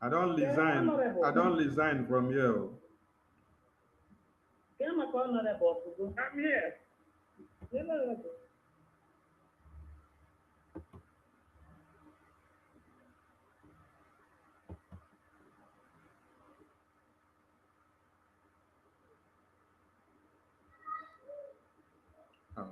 I don't resign. I don't resign from here. I'm here. Uh,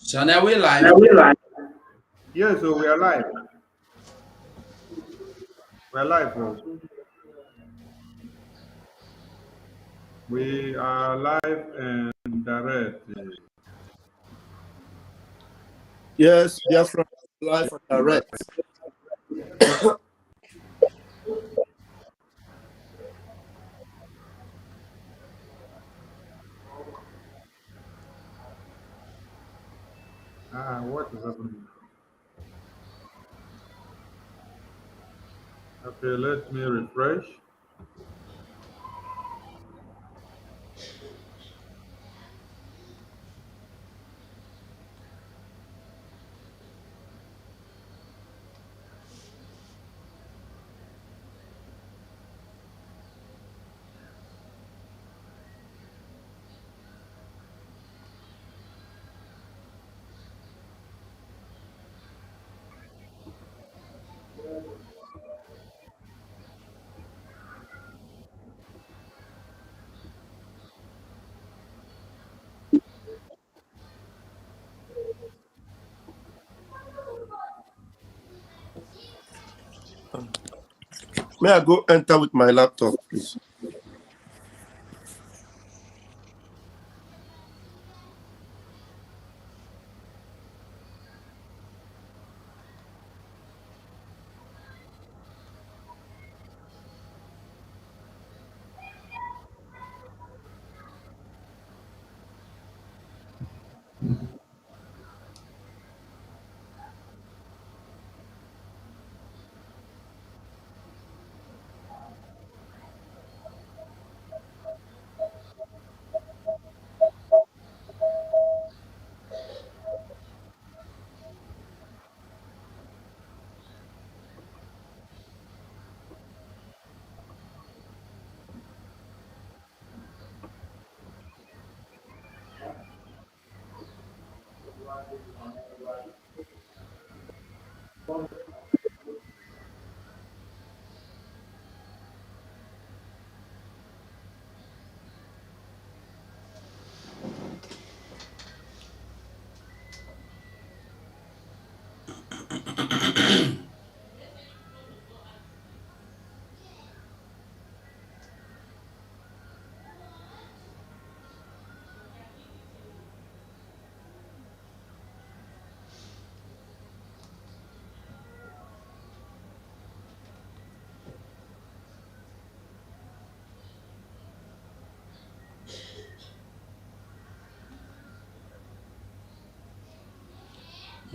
So now we live. yes, so we are live. We are live. We are live and direct. Yes, Biafra live and direct. What is happening? Okay, let me refresh. May I go enter with my laptop, please?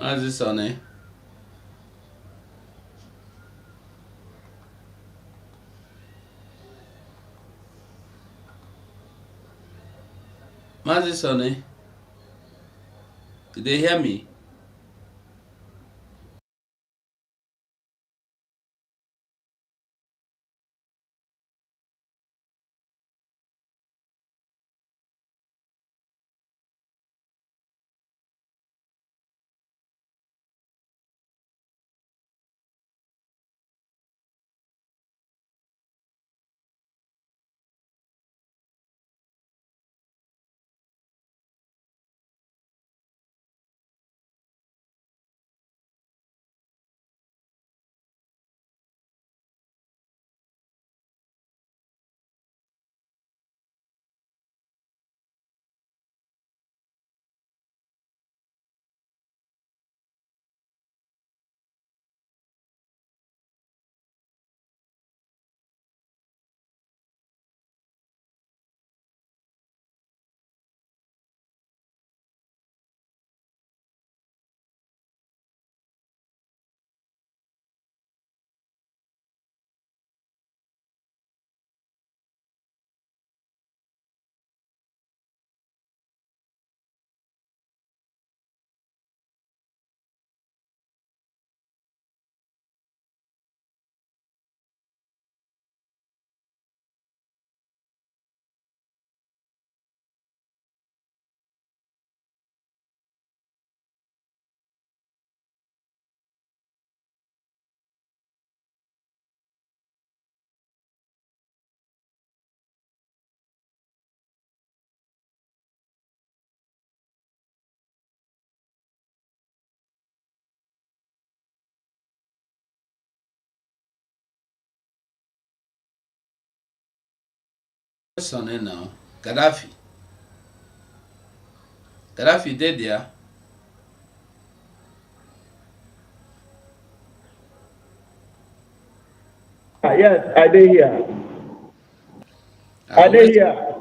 Mazi Sonny. Mazi Sonny. Did they hear me? question now. Gaddafi. Gaddafi dead there. Yes, I did here. I did Wait. here.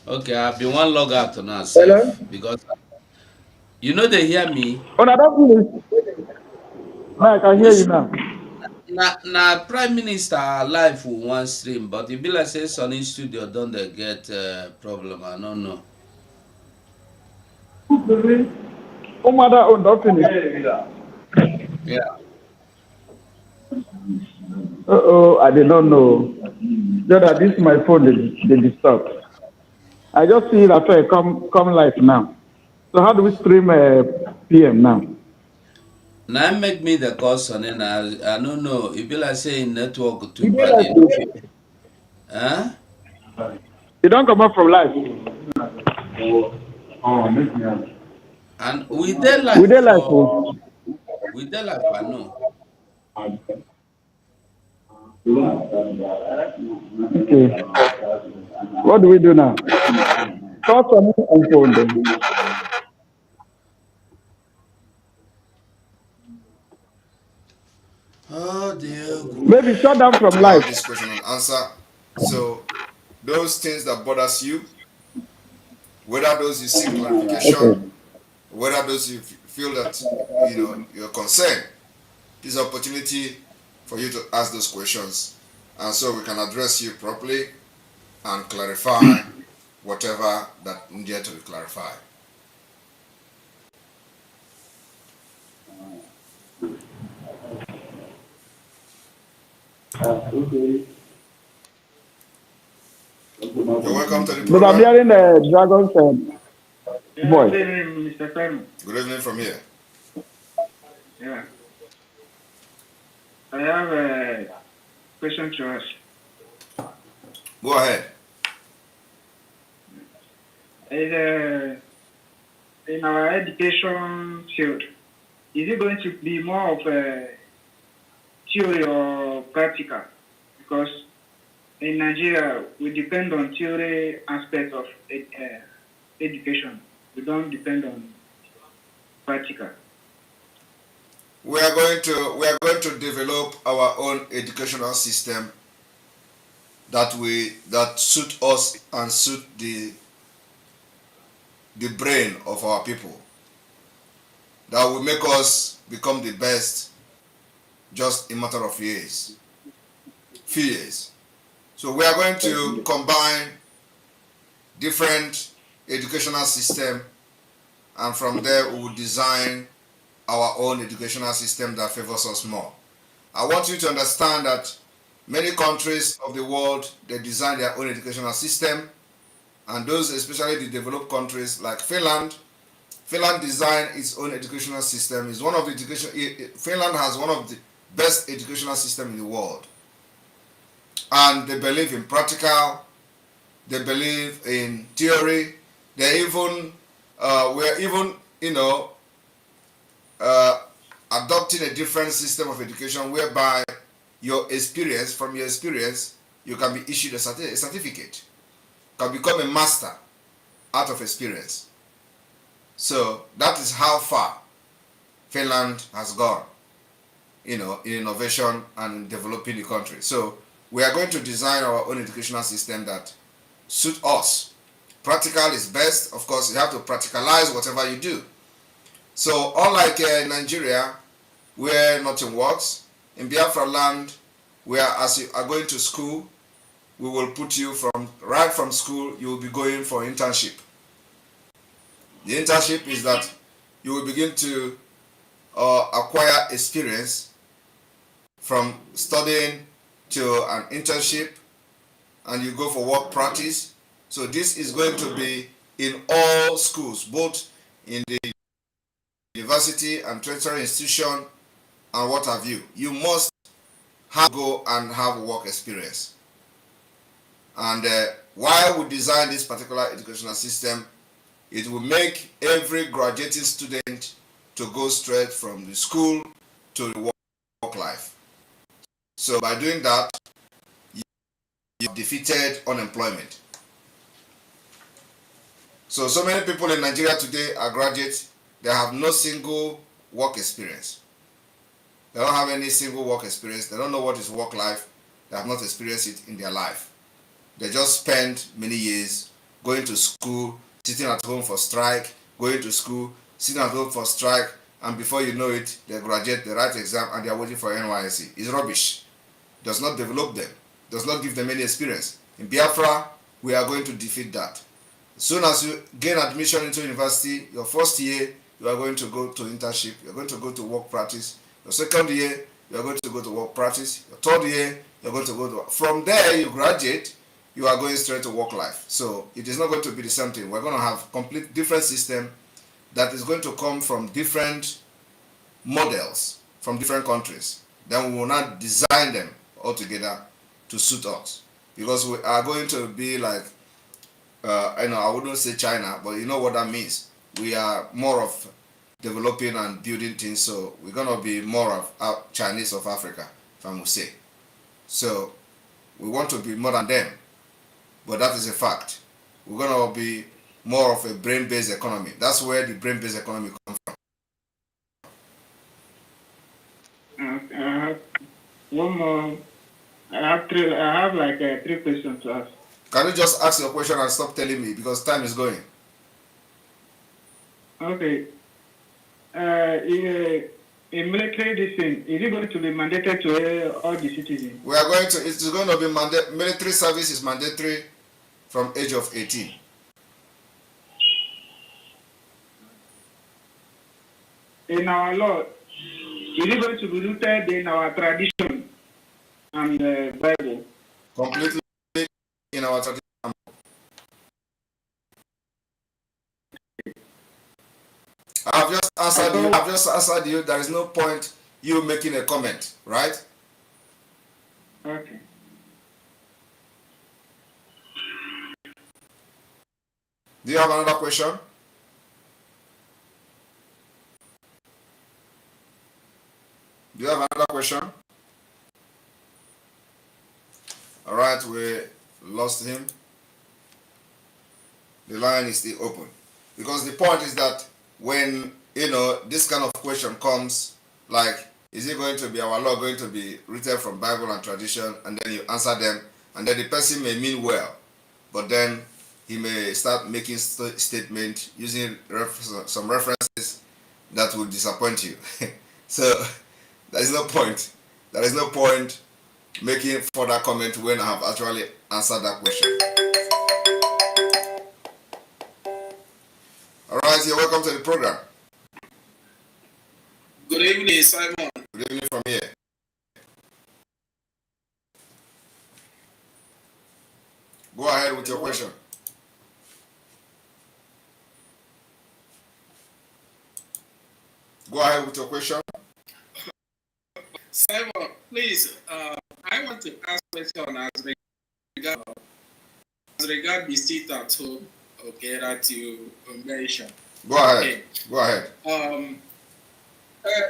Okay, I've been one log out now, Hello? self, because you know they hear me. Oh, no, don't finish. No, I can hear you Which now. na Prime Minister live for one stream, but it be like say Sunny Studio don't they get problem. I don't know. Oh, mother, oh, don't finish. Yeah. Oh, I did not know. Just that this my phone, they disturb. I just see that I come live now. So how do we stream PM now? Now make me the call Sunny. I don't know. It be like saying network too You did bad. live. You know. Huh? You don't come up from live. And we dey We live did live. for I know. Okay. What do we do now? Call for me on phone then. Oh dear. Maybe shut down from To live. have this question and answer. So those things that bothers you, whether those you seek clarification, Okay. whether those you feel that you're concerned, this is an opportunity for you to ask those questions, and so we can address you properly and clarify whatever that needed to be clarified. You're welcome to the But I'm program. hearing the dragon's voice. Good evening, Mr. Kanu. Good evening from here. Yeah. I have a question to ask. Go ahead. In our education field, is it going to be more of a theory or practical? Because in Nigeria, we depend on theory aspect of education. We don't depend on practical. We are going to develop our own educational system that suit us and suit the brain of our people, that will make us become the best just in a matter of few years. So we are going to combine different educational system, and from there we will design our own educational system that favors us more. I want you to understand that many countries of the world, they design their own educational system, and those, especially the developed countries like Finland designed its own educational system. Is one of the Finland has one of the best educational system in the world, and they believe in practical, they believe in theory. They even we're even adopting a different system of education whereby from your experience you can be issued a certificate, can become a master out of experience. So that is how far Finland has gone, in innovation and in developing the country. So we are going to design our own educational system that suit us. Practical is best. Of course, you have to practicalize whatever you do. So unlike Nigeria, where nothing works, in Biafra land, where as you are going to school, we will put you right from school, you will be going for internship. The internship is that you will begin to acquire experience from studying to an internship, and you go for work practice. So this is going to be in all schools, both in the university and tertiary institution and what have you. You must go and have work experience. And while we design this particular educational system, it will make every graduating student to go straight from the school to the work life. So by doing that, you defeated unemployment. So many people in Nigeria today are graduates. They have no single work experience. They don't have any single work experience. They don't know what is work life. They have not experienced it in their life. They just spend many years going to school, sitting at home for strike, going to school, sitting at home for strike, and before you know it, they graduate, they write exam, and they are waiting for NYSC. It's rubbish. Does not develop them. Does not give them any experience. In Biafra, we are going to defeat that. As soon as you gain admission into university, your first year, you are going to go to internship, you are going to go to work practice. Your second year, you are going to go to work practice. Your third year, you are going to go to work. From there, you graduate, you are going straight to work life. So it is not going to be the same thing. We're going to have complete different system that is going to come from different models from different countries. Then we will not design them altogether to suit us, because we are going to be like, I wouldn't say China, but you know what that means. We are more of developing and building things, so we're going to be more of Chinese of Africa, if I must say. So we want to be more than them, but that is a fact. We're going to be more of a brain-based economy. That's where the brain-based economy comes from. I have one more. I have like 3 questions to ask. Can you just ask your question and stop telling me, because time is going? Okay. In military, this thing, is it going to be mandated to all the citizens? We are going to, it's going to be military service is mandatory from age of 18. In our law, is it going to be rooted in our tradition and Bible? Completely in our tradition. I've just answered you. There is no point you making a comment, right? Okay. Do you have another question? Do you have another question? All right, we lost him. The line is still open. Because the point is that when, this kind of question comes, like, is it going to be our law going to be written from Bible and tradition, and then you answer them, and then the person may mean well, but then he may start making statements using some references that will disappoint you. So there is no point. There is no point making further comment when I have actually answered that question. All right, you're welcome to the program. Good evening, Simon. Good evening from here. Go ahead with your question. Go ahead with your question. Simon, please, I want to ask a question as regard the seat at home, okay, that you mentioned. Go ahead. Okay. Go ahead.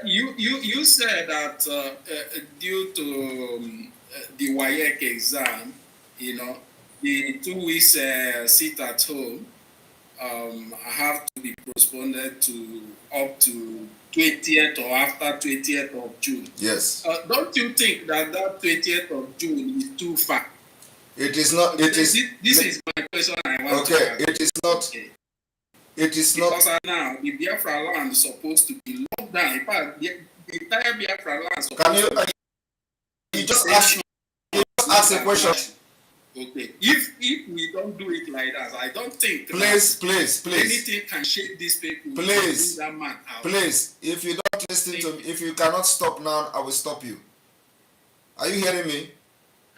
You said that due to the WAEC exam, the 2 weeks sit at home have to be postponed to up to 20th or after 20th of June. Yes. Don't you think that 20th of June is too far? It is not. It is. This is my question I want to ask. Okay. It is not. Okay. It is not. Because now the Biafra land is supposed to be locked down. In fact, the entire Biafra land is supposed Can you? to be. You just ask. You just ask a question. Okay. If we don't do it like that, I don't think Please. anything can shake these people. Please. That man out. Please. If you don't listen to me, if you cannot stop now, I will stop you. Are you hearing me?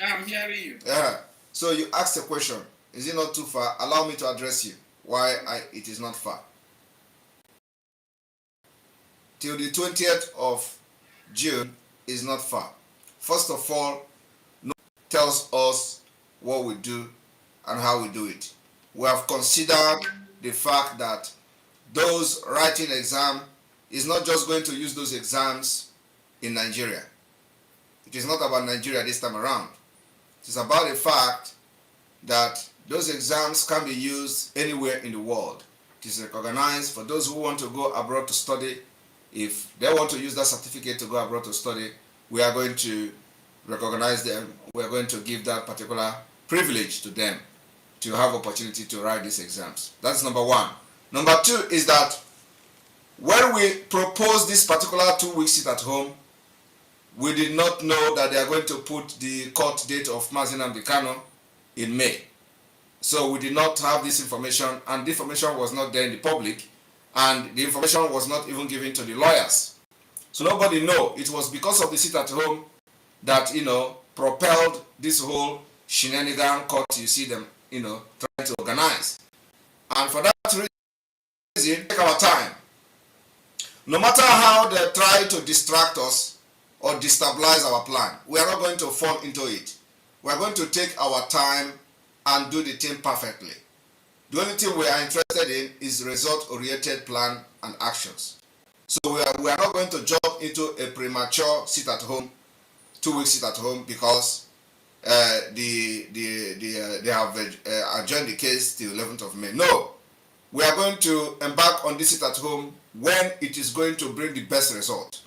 I'm hearing you. Yeah. So you asked a question. Is it not too far? Allow me to address you. Why it is not far. Till the 20th of June is not far. First of all, no tells us what we do and how we do it. We have considered the fact that those writing exam is not just going to use those exams in Nigeria. It is not about Nigeria this time around. It is about the fact that Those exams can be used anywhere in the world. It is recognized for those who want to go abroad to study. If they want to use that certificate to go abroad to study, we are going to recognize them. We are going to give that particular privilege to them to have opportunity to write these exams. That's number one. Number two is that when we proposed this particular 2-week sit at home, we did not know that they are going to put the court date of Mazi Nnamdi Kanu in May. So we did not have this information, and the information was not there in the public, and the information was not even given to the lawyers. So nobody know. It was because of the sit at home that, propelled this whole shenanigan court you see them, trying to organize. And for that reason, take our time. No matter how they try to distract us or destabilize our plan, we are not going to fall into it. We are going to take our time and do the thing perfectly. The only thing we are interested in is result-oriented plan and actions. So we are not going to jump into a premature sit-at-home, 2-week sit-at-home, because they have adjourned the case till 11th of May. No, we are going to embark on this sit-at-home when it is going to bring the best result.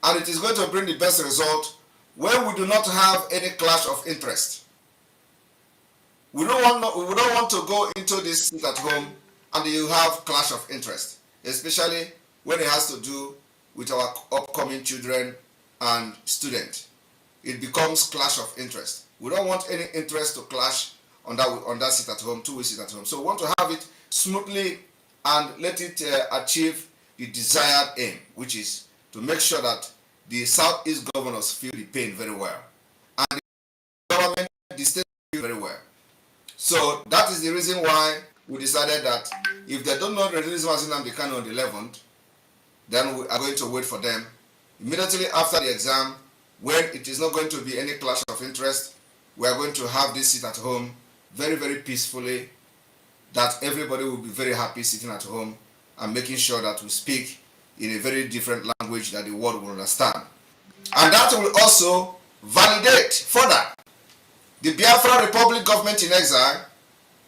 And it is going to bring the best result when we do not have any clash of interest. We don't want to go into this sit at home and you have clash of interest, especially when it has to do with our upcoming children and students. It becomes clash of interest. We don't want any interest to clash on that sit at home, 2-week sit at home. So we want to have it smoothly and let it achieve the desired aim, which is to make sure that the Southeast governors feel the pain very well, and the government, the state feel very well. So that is the reason why we decided that if they don't not release Mazi Nnamdi Kanu on the 11th, then we are going to wait for them immediately after the exam, when it is not going to be any clash of interest. We are going to have this sit at home very, very peacefully, that everybody will be very happy sitting at home and making sure that we speak in a very different language that the world will understand. And that will also validate further the Biafra Republic government in exile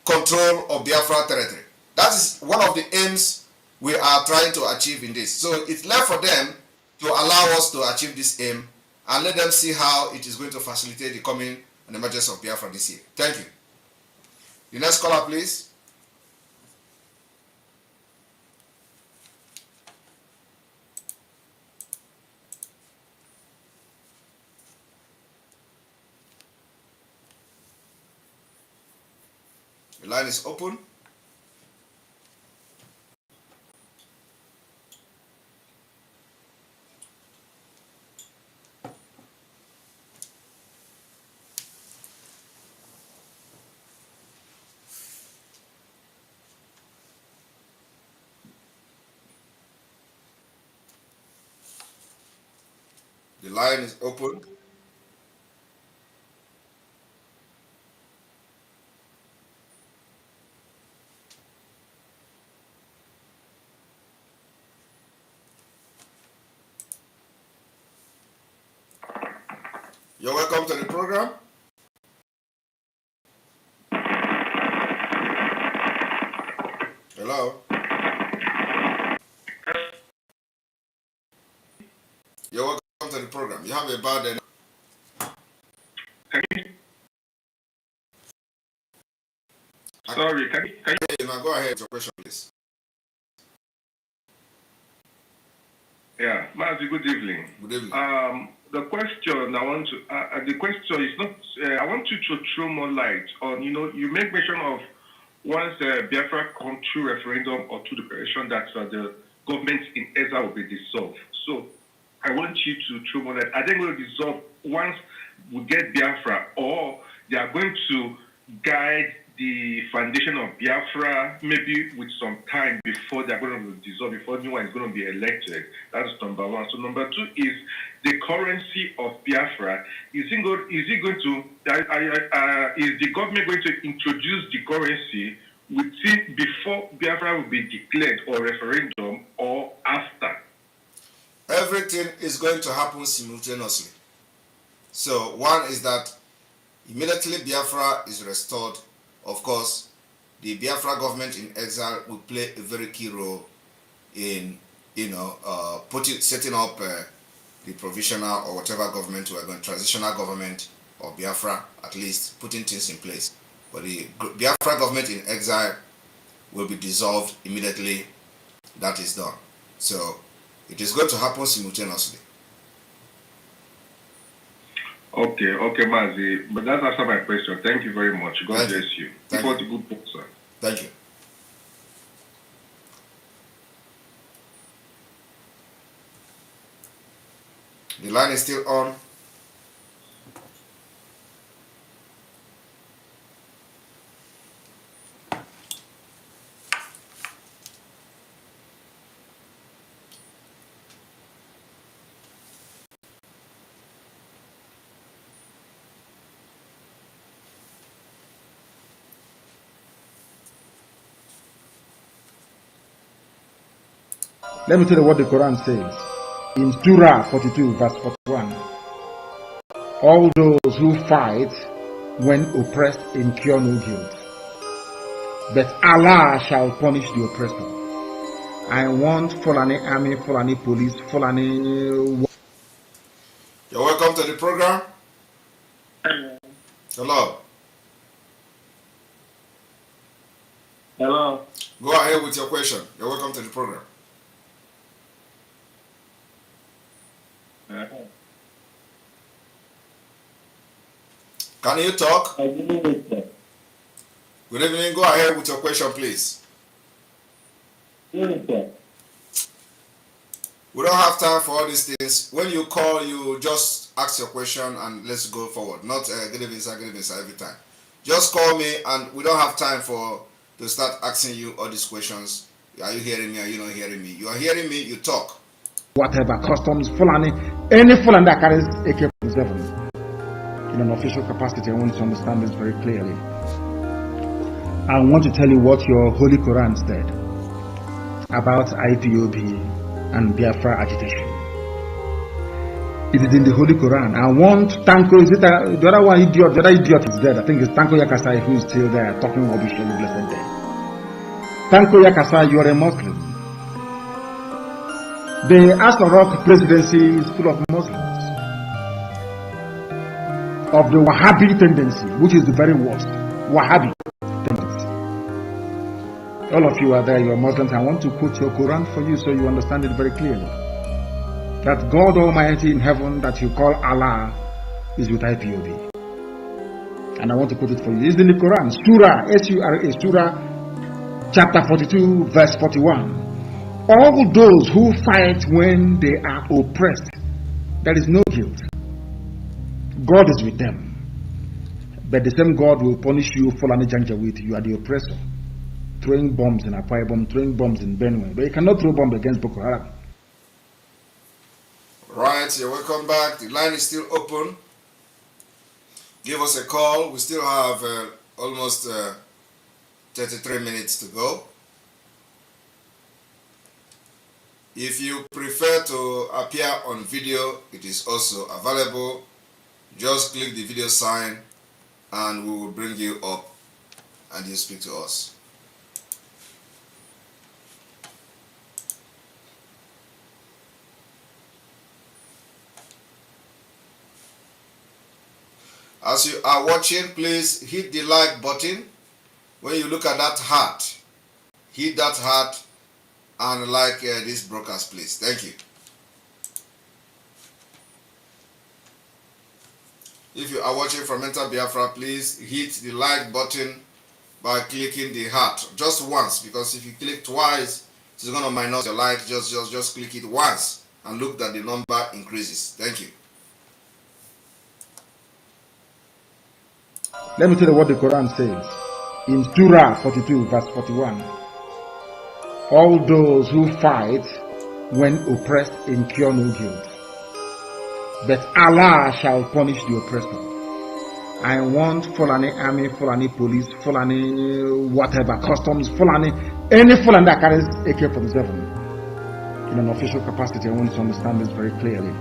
control of Biafra territory. That is one of the aims we are trying to achieve in this. So it's left for them to allow us to achieve this aim and let them see how it is going to facilitate the coming and emergence of Biafra this year. Thank you. The next caller, please. The line is open. The line is open. You're welcome to the program. Hello. You're welcome to the program. You have a bad end. Sorry, can you Now go ahead with your question, please. Yeah, Mazi, good evening. Good evening. The question I want to, the question is not, I want you to throw more light on, you make mention of once Biafra come through referendum or to declaration that the government in exile will be dissolved. So I want you to throw more light. Are they going to dissolve once we get Biafra, or they are going to guide the foundation of Biafra, maybe with some time before they're going to dissolve, before new one is going to be elected? That's number one. So number two is the currency of Biafra. Is the government going to introduce the currency within, before Biafra will be declared, or referendum, or after? Everything is going to happen simultaneously. So one is that immediately Biafra is restored, of course, the Biafra government in exile will play a very key role in, setting up the provisional or whatever government we're going, transitional government of Biafra, at least putting things in place. But the Biafra government in exile will be dissolved immediately that is done. So it is going to happen simultaneously. Okay, Mazi. But that answers my question. Thank you very much. God bless you. Thank you. you. Good book, sir. Thank you. The line is still on. Let me tell you what the Quran says. In Surah 42, verse 41. All those who fight when oppressed incur no guilt, but Allah shall punish the oppressor. I want Fulani army, Fulani police, Fulani... You're welcome to the program. Hello. Hello. Go ahead with your question. You're welcome to the program. Can you talk? Good evening. Go ahead with your question, please. We don't have time for all these things. When you call, you just ask your question and let's go forward. Not good evening, sir, every time. Just call me, and we don't have time to start asking you all these questions. Are you hearing me? Are you not hearing me? You are hearing me, you talk. Whatever, customs, Fulani, any Fulani that carries AK-47 in an official capacity, I want you to understand this very clearly. I want to tell you what your Holy Quran said about IPOB and Biafra agitation. It is in the Holy Quran. I want Tanko, is it the other one idiot? The other idiot is dead. I think it's Tanko Yakasai who is still there talking rubbish every blessed day. Tanko Yakasai, you are a Muslim. The Asarok presidency is full of Muslims, of the Wahhabi tendency, which is the very worst. Wahhabi tendency. All of you are there, you are Muslims. I want to quote your Quran for you so you understand it very clearly. That God Almighty in heaven that you call Allah is with IPOB. And I want to quote it for you. It's in the Quran, Surah, S-U-R-A, Surah, chapter 42, verse 41. All those who fight when they are oppressed, there is no guilt. God is with them. But the same God will punish you, Fulani Janjaweed. You are the oppressor. Throwing bombs in Akwa Ibom, throwing bombs in Benue. But you cannot throw bombs against Boko Haram. Right, you're welcome back. The line is still open. Give us a call. We still have almost 33 minutes to go. If you prefer to appear on video, it is also available. Just click the video sign and we will bring you up and you speak to us. As you are watching, please hit the like button. When you look at that heart, hit that heart and like this broadcast, please. Thank you. If you are watching from Enter Biafra, please hit the like button by clicking the heart just once, because if you click twice, it's going to minus your like. Just click it once and look that the number increases. Thank you. Let me tell you what the Quran says. In Surah 42, verse 41. All those who fight when oppressed incur no guilt, but Allah shall punish the oppressor. I want Fulani army, Fulani police, Fulani whatever, customs, Fulani, any Fulani that carries AK-47 in an official capacity. I want you to understand this very clearly.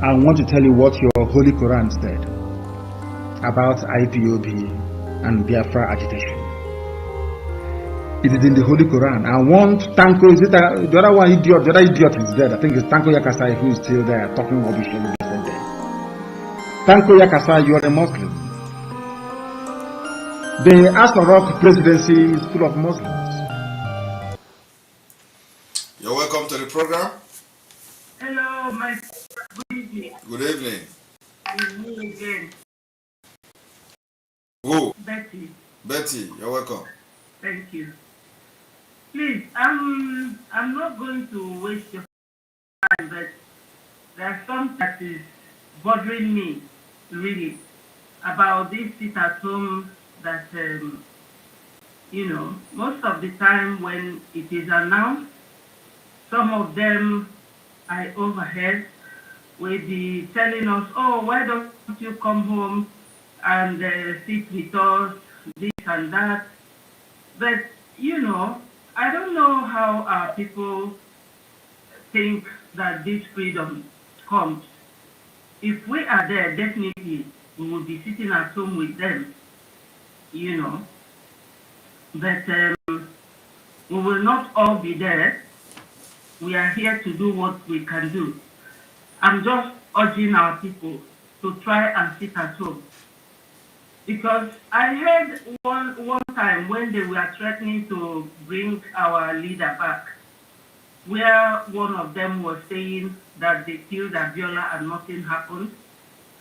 I want to tell you what your Holy Quran said about IPOB and Biafra agitation. It is in the Holy Quran. I want Tanko, is it the other one idiot? The other idiot is dead. I think it's Tanko Yakasai who is still there talking rubbish every different day. Tanko Yakasai, you are a Muslim. The Asarok presidency is full of Muslims. You're welcome to the program. Hello, my good evening. Good evening. It's me again. Who? Betty. Betty, you're welcome. Thank you. Please, I'm not going to waste your time, but there's something that is bothering me, really, about this sit at home that, most of the time when it is announced, some of them I overheard will be telling us, oh, why don't you come home and sit with us, this and that. But, I don't know how our people think that this freedom comes. If we are there, definitely we will be sitting at home with them, But we will not all be there. We are here to do what we can do. I'm just urging our people to try and sit at home. Because I heard one time when they were threatening to bring our leader back, where one of them was saying that they killed Abiola and nothing happened,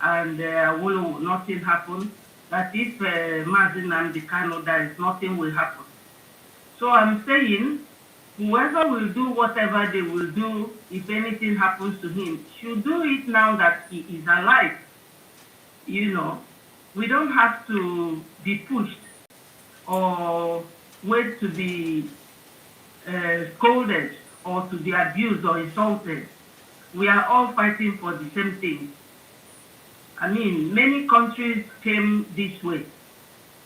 and nothing happened, that if Mazi Nnamdi Kanu dies, nothing will happen. So I'm saying, whoever will do whatever they will do, if anything happens to him, should do it now that he is alive. We don't have to be pushed or wait to be scolded or to be abused or insulted. We are all fighting for the same thing. I mean, many countries came this way.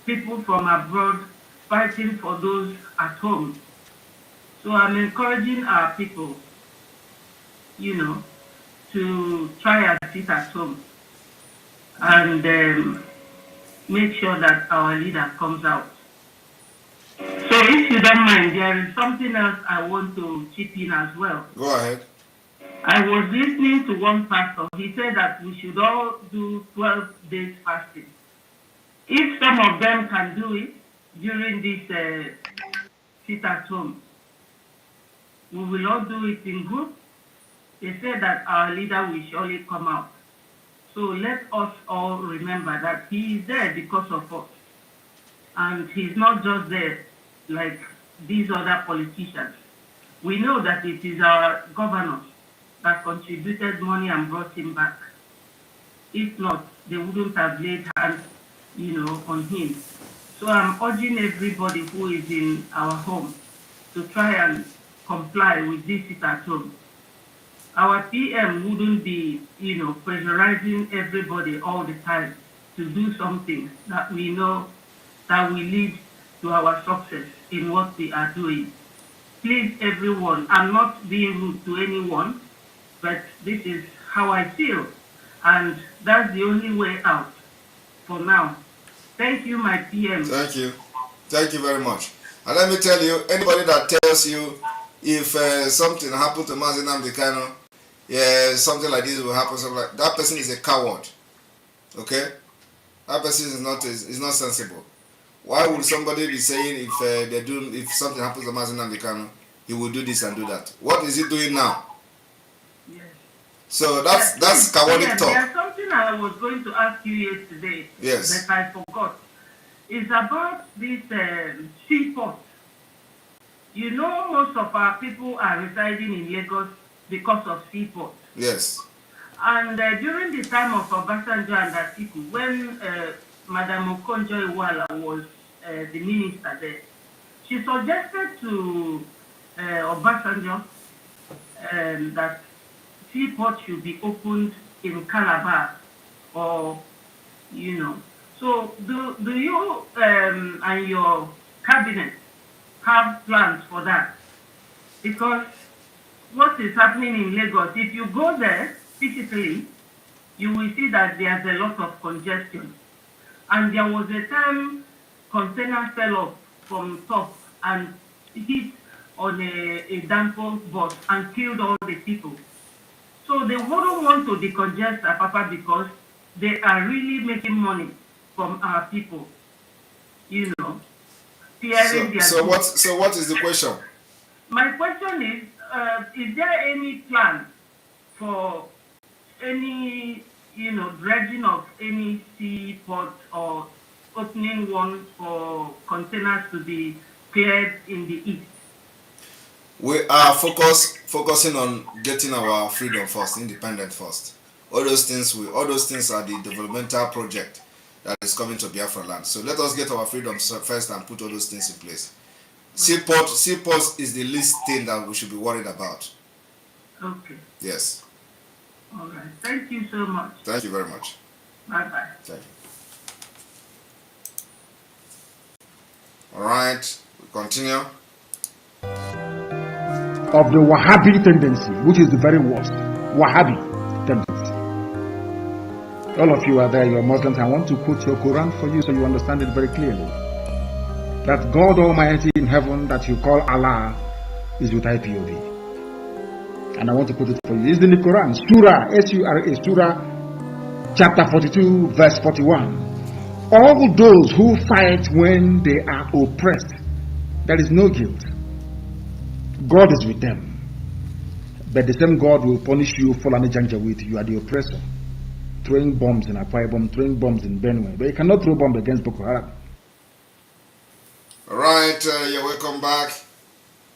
People from abroad fighting for those at home. So I'm encouraging our people, to try and sit at home and make sure that our leader comes out. So if you don't mind, there is something else I want to chip in as well. Go ahead. I was listening to one pastor. He said that we should all do 12 days fasting. If some of them can do it during this sit at home, we will all do it in group. They said that our leader will surely come out. So let us all remember that he is there because of us. And he's not just there like these other politicians. We know that it is our governors that contributed money and brought him back. If not, they wouldn't have laid hands, on him. So I'm urging everybody who is in our home to try and comply with this sit at home. Our PM wouldn't be, pressurizing everybody all the time to do something that we know that will lead to our success in what we are doing. Please, everyone, I'm not being rude to anyone, but this is how I feel, and that's the only way out for now. Thank you, my PM. Thank you. Thank you very much. And let me tell you, anybody that tells you if something happened to Mazi Nnamdi Kanu, something like this will happen, that person is a coward. Okay? That person is not sensible. Why would somebody be saying if something happens to Mazi Nnamdi Kanu, he will do this and do that? What is he doing now? Yes. So that's cowardly talk. There's something I was going to ask you yesterday, yes, that I forgot. It's about this seaport. Most of our people are residing in Lagos because of seaport. Yes. And during the time of Obasanjo and Atiku, when Madam Okonjo-Iweala was the minister there, she suggested to Obasanjo that seaport should be opened in Calabar, or So do you and your cabinet have plans for that? Because what is happening in Lagos, if you go there physically, you will see that there's a lot of congestion. And there was a time container fell off from top and hit on a Danfo bus and killed all the people. So they wouldn't want to decongest Apapa because they are really making money from our people, you know, fearing their So what is the question? My question is there any plan for any, dredging of any seaport or opening one for containers to be cleared in the east? We are focusing on getting our freedom first, independent first. All those things are the developmental project that is coming to Biafra land. So let us get our freedom first and put all those things in place. Seaport is the least thing that we should be worried about. Okay. Yes. All right. Thank you so much. Thank you very much. Bye-bye. Thank you. All right, we continue. Of the Wahhabi tendency, which is the very worst. Wahhabi tendency. All of you are there, you're Muslims. I want to quote your Quran for you so you understand it very clearly. That God Almighty in heaven that you call Allah is with IPOB. And I want to quote it for you. It's in the Quran, Surah, S-U-R-A, Surah, chapter 42, verse 41. All those who fight when they are oppressed, there is no guilt. God is with them. But the same God will punish you, Fulani Janjaweed. You are the oppressor. Throwing bombs in Akwa Ibom, throwing bombs in Benue. But you cannot throw bombs against Boko Haram. All right, you're welcome back.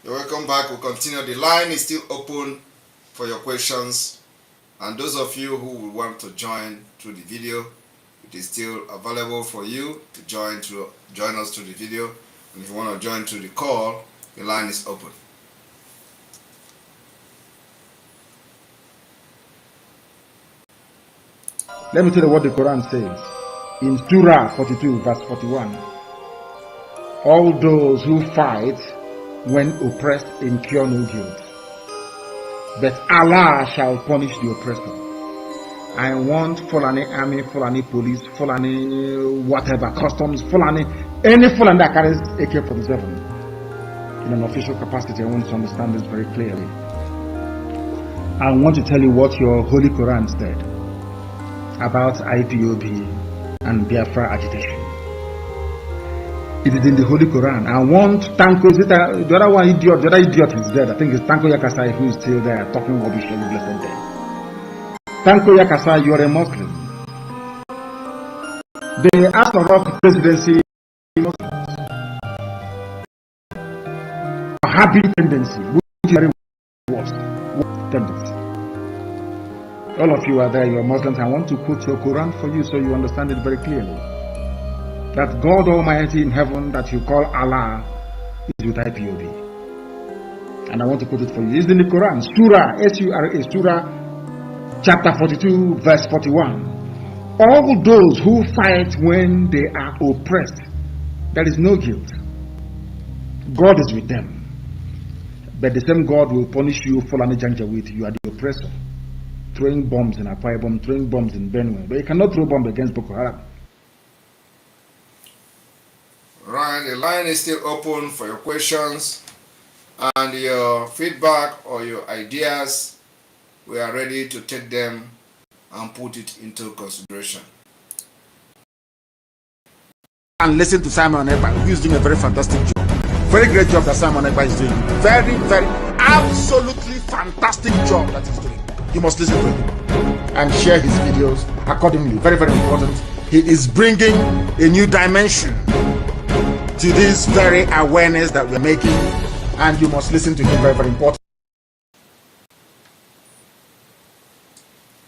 You're welcome back. We'll continue. The line is still open for your questions. And those of you who will want to join through the video, it is still available for you to join us through the video. And if you want to join through the call, the line is open. Let me tell you what the Quran says. In Surah 42, verse 41. All those who fight when oppressed incur no guilt. But Allah shall punish the oppressor. I want Fulani army, Fulani police, Fulani whatever, customs, Fulani, any Fulani that carries AK-47 in an official capacity. I want you to understand this very clearly. I want to tell you what your Holy Quran said about IPOB and Biafra agitation. It is in the Holy Quran. I want Tanko, the other idiot is dead. I think it's Tanko Yakasai who is still there talking rubbish every blessed day. Tanko Yakasai, you are a Muslim. They asked for rock presidency. Wahhabi tendency, which is very worst tendency. All of you are there, you are Muslims. I want to quote your Quran for you so you understand it very clearly. That God Almighty in heaven that you call Allah is with IPOB. And I want to quote it for you. It's in the Quran, Surah, S-U-R-A, Surah, chapter 42, verse 41. All those who fight when they are oppressed, there is no guilt. God is with them. But the same God will punish you, Fulani Janjaweed. You are the oppressor. Throwing bombs in Akwa Ibom, throwing bombs in Benue. But you cannot throw bombs against Boko Haram. Right, the line is still open for your questions and your feedback or your ideas. We are ready to take them and put it into consideration. And listen to Simon Ekpa, who is doing a very fantastic job. Very great job that Simon Ekpa is doing. Very, very, absolutely fantastic job that he's doing. You must listen to him and share his videos accordingly. Very, very important. He is bringing a new dimension to this very awareness that we're making, and you must listen to him. Very, very important.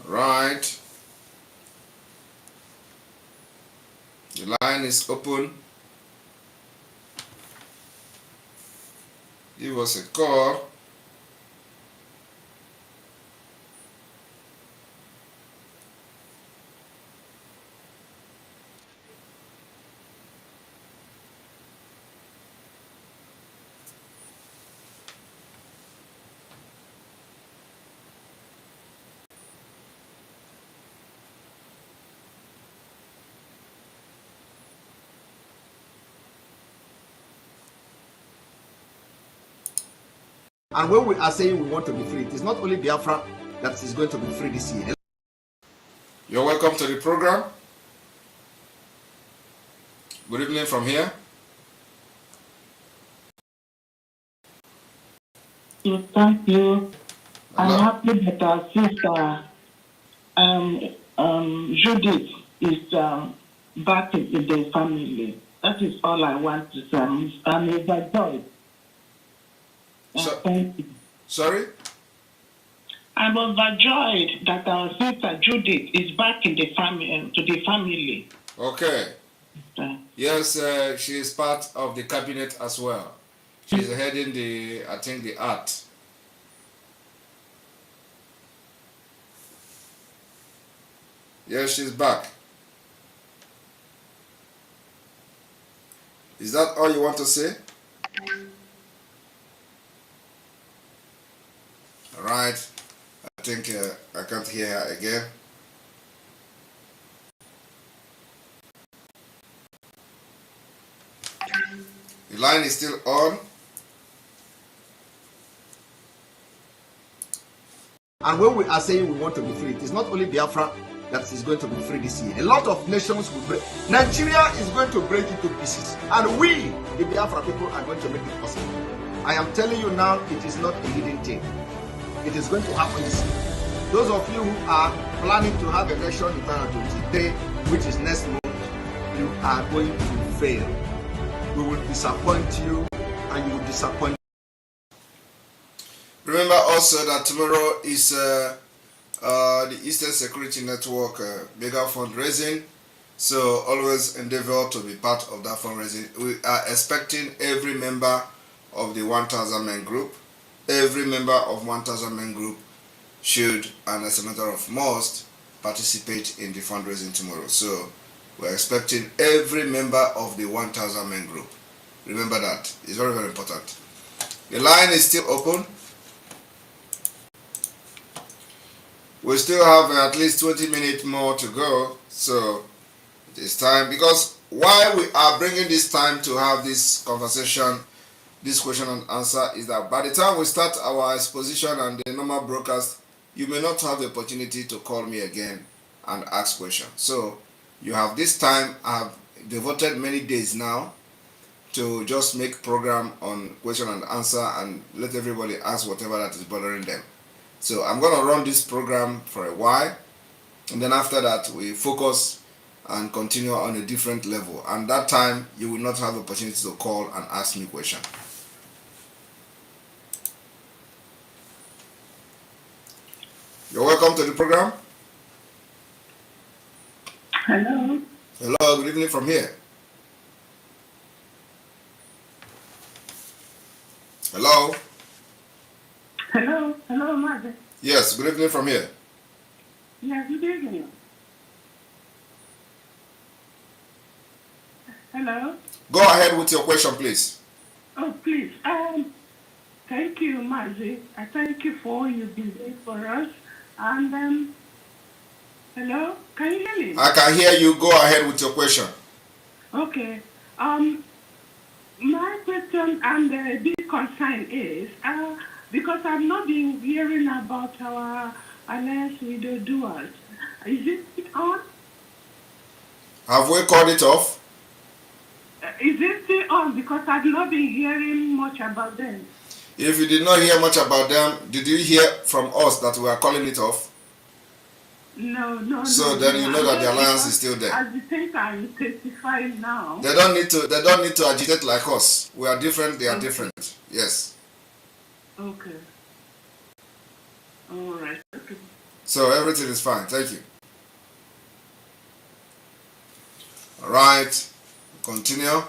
Right. The line is open. Give us a call. And when we are saying we want to be free, it is not only Biafra that is going to be free this year. You're welcome to the program. Good evening from here. Thank you. Hello. I'm happy that our sister Judith is back in the family. That is all I want to say. I'm overjoyed. Thank you. Sorry? I'm overjoyed that our sister Judith is back in the family, to the family. Okay. Yes, she is part of the cabinet as well. She's heading the, I think, the art. Yes, she's back. Is that all you want to say? All right. I think I can't hear her again. The line is still on. And when we are saying we want to be free, it is not only Biafra that is going to be free this year. A lot of nations will break. Nigeria is going to break into pieces. And we, the Biafra people, are going to make it possible. I am telling you now, it is not a hidden thing. It is going to happen this year. Those of you who are planning to have election in 2023, which is next month, you are going to fail. We will disappoint you, and you will disappoint. Remember also that tomorrow is the Eastern Security Network mega fundraising. So always endeavor to be part of that fundraising. We are expecting every member of the 1,000 men group. Every member of 1,000 men group should, and as a matter of must, participate in the fundraising tomorrow. So we're expecting every member of the 1,000 men group. Remember that. It's very, very important. The line is still open. We still have at least 20 minutes more to go. So it is time, because why we are bringing this time to have this conversation, this question and answer, is that by the time we start our exposition and the normal broadcast, you may not have the opportunity to call me again and ask questions. So you have this time. I have devoted many days now to just make program on question and answer and let everybody ask whatever that is bothering them. So I'm going to run this program for a while, and then after that we focus and continue on a different level. And that time you will not have the opportunity to call and ask me questions. You're welcome to the program. Hello. Hello, good evening from here. Hello. Hello. Hello, Mazi. Yes, good evening from here. Yeah, good evening. Hello. Go ahead with your question, please. Oh, please. Thank you, Mazi. I thank you for all you've been doing for us. And hello, can you hear me? I can hear you. Go ahead with your question. Okay. My question and the big concern is because I've not been hearing about our alliance with the doers. Is it on? Have we called it off? Is it still on? Because I've not been hearing much about them. If you did not hear much about them, did you hear from us that we are calling it off? No. So then you know that the alliance is still there. As the things are intensifying now. They don't need to agitate like us. We are different, they are different. Yes. Okay. All right. Okay. So everything is fine. Thank you. All right. Continue.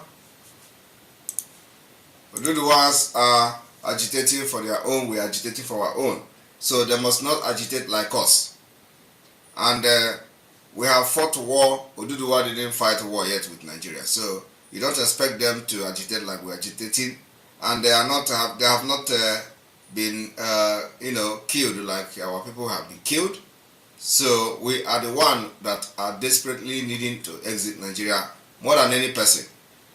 The ones are agitating for their own, we are agitating for our own. So they must not agitate like us. And we have fought war. Oduduwa didn't fight a war yet with Nigeria. So you don't expect them to agitate like we're agitating. And they have not been killed like our people have been killed. So we are the one that are desperately needing to exit Nigeria more than any person.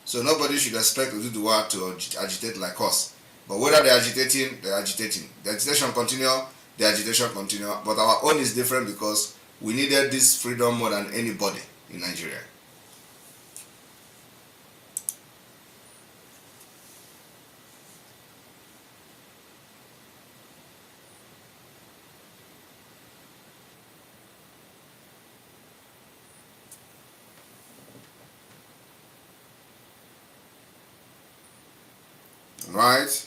So nobody should expect Oduduwa to agitate like us. But whether they're agitating, they're agitating. The agitation continue, the agitation continue. But our own is different because we needed this freedom more than anybody in Nigeria. Right?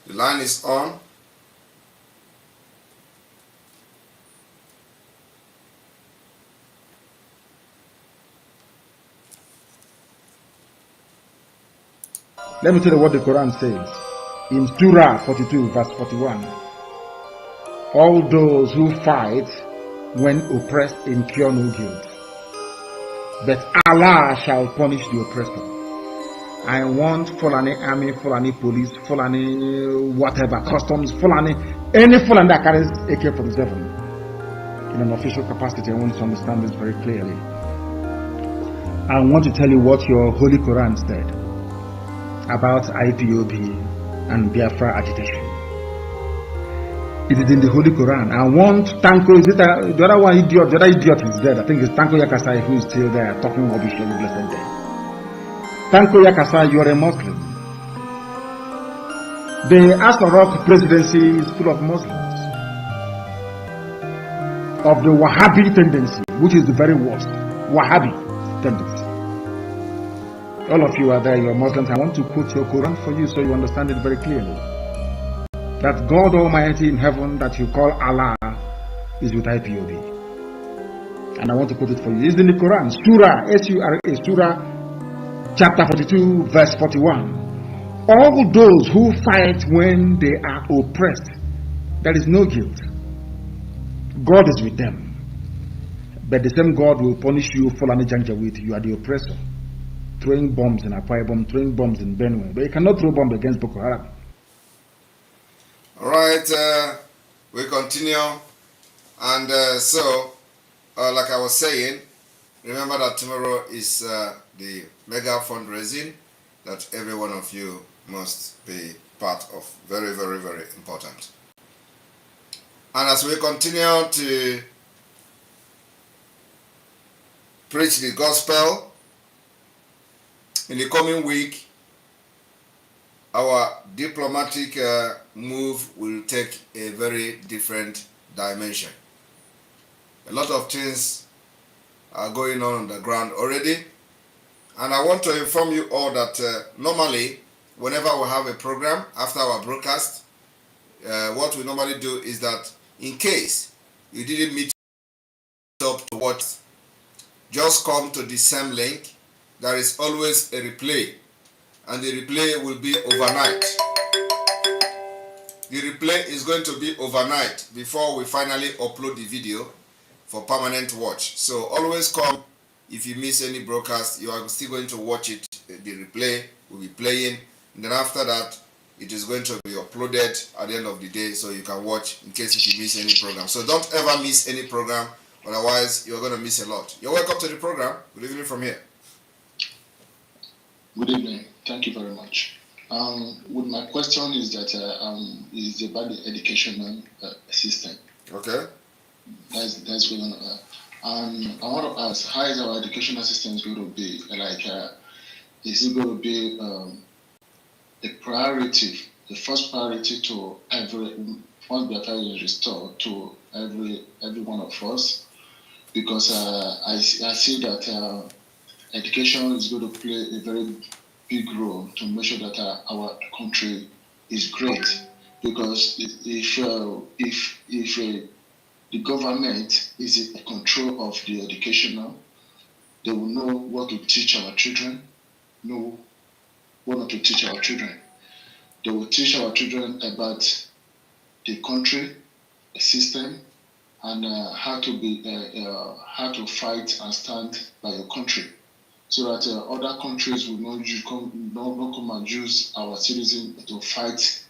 The line is on. Let me tell you what the Quran says. In Surah 42, verse 41. All those who fight when oppressed incur no guilt, but Allah shall punish the oppressor. I want Fulani army, Fulani police, Fulani whatever, customs, Fulani, any Fulani that carries AK-47 in an official capacity. I want you to understand this very clearly. I want to tell you what your Holy Quran said about IPOB and Biafra agitation. It is in the Holy Quran. I want Tanko, is it the other one idiot? The other idiot is dead. I think it's Tanko Yakasai who is still there talking rubbish every blessed day. Tanko Yakasai, you are a Muslim. The Asarok presidency is full of Muslims, of the Wahhabi tendency, which is the very worst. Wahhabi tendency. All of you are there, you are Muslims. I want to quote your Quran for you so you understand it very clearly. That God Almighty in heaven that you call Allah is with IPOB. And I want to quote it for you. It's in the Quran, Surah, S-U-R-A, Surah chapter 42, verse 41. All those who fight when they are oppressed, there is no guilt. God is with them. But the same God will punish you, Fulani Janjaweed. You are the oppressor. Throwing bombs in Akwa Ibom, throwing bombs in Benue. But you cannot throw bombs against Boko Haram. All right, we continue. And like I was saying, remember that tomorrow is the mega fundraising that every one of you must be part of. Very, very, very important. And as we continue to preach the gospel, in the coming week, our diplomatic move will take a very different dimension. A lot of things are going on the ground already, and I want to inform you all that normally, whenever we have a program after our broadcast, what we normally do is that in case you didn't meet up to watch, just come to the same link. There is always a replay, and the replay will be overnight. The replay is going to be overnight before we finally upload the video for permanent watch. So always come. If you miss any broadcast, you are still going to watch it. The replay will be playing, and then after that, it is going to be uploaded at the end of the day, so you can watch in case if you miss any program. So don't ever miss any program, otherwise you're going to miss a lot. You're welcome to the program. Good evening from here. Good evening. Thank you very much. With my question is that is about the educational system. Okay. That's going on. I want to ask, how is our educational system going to be? Like, is it going to be a priority, the first priority to once Biafra is restored to every one of us? Because I see that education is going to play a very big role to make sure that our country is great. Because if the government is in control of the educational, they will know what to teach our children, know what not to teach our children. They will teach our children about the country, the system, and how to fight and stand by your country, so that other countries will not come and use our citizens to fight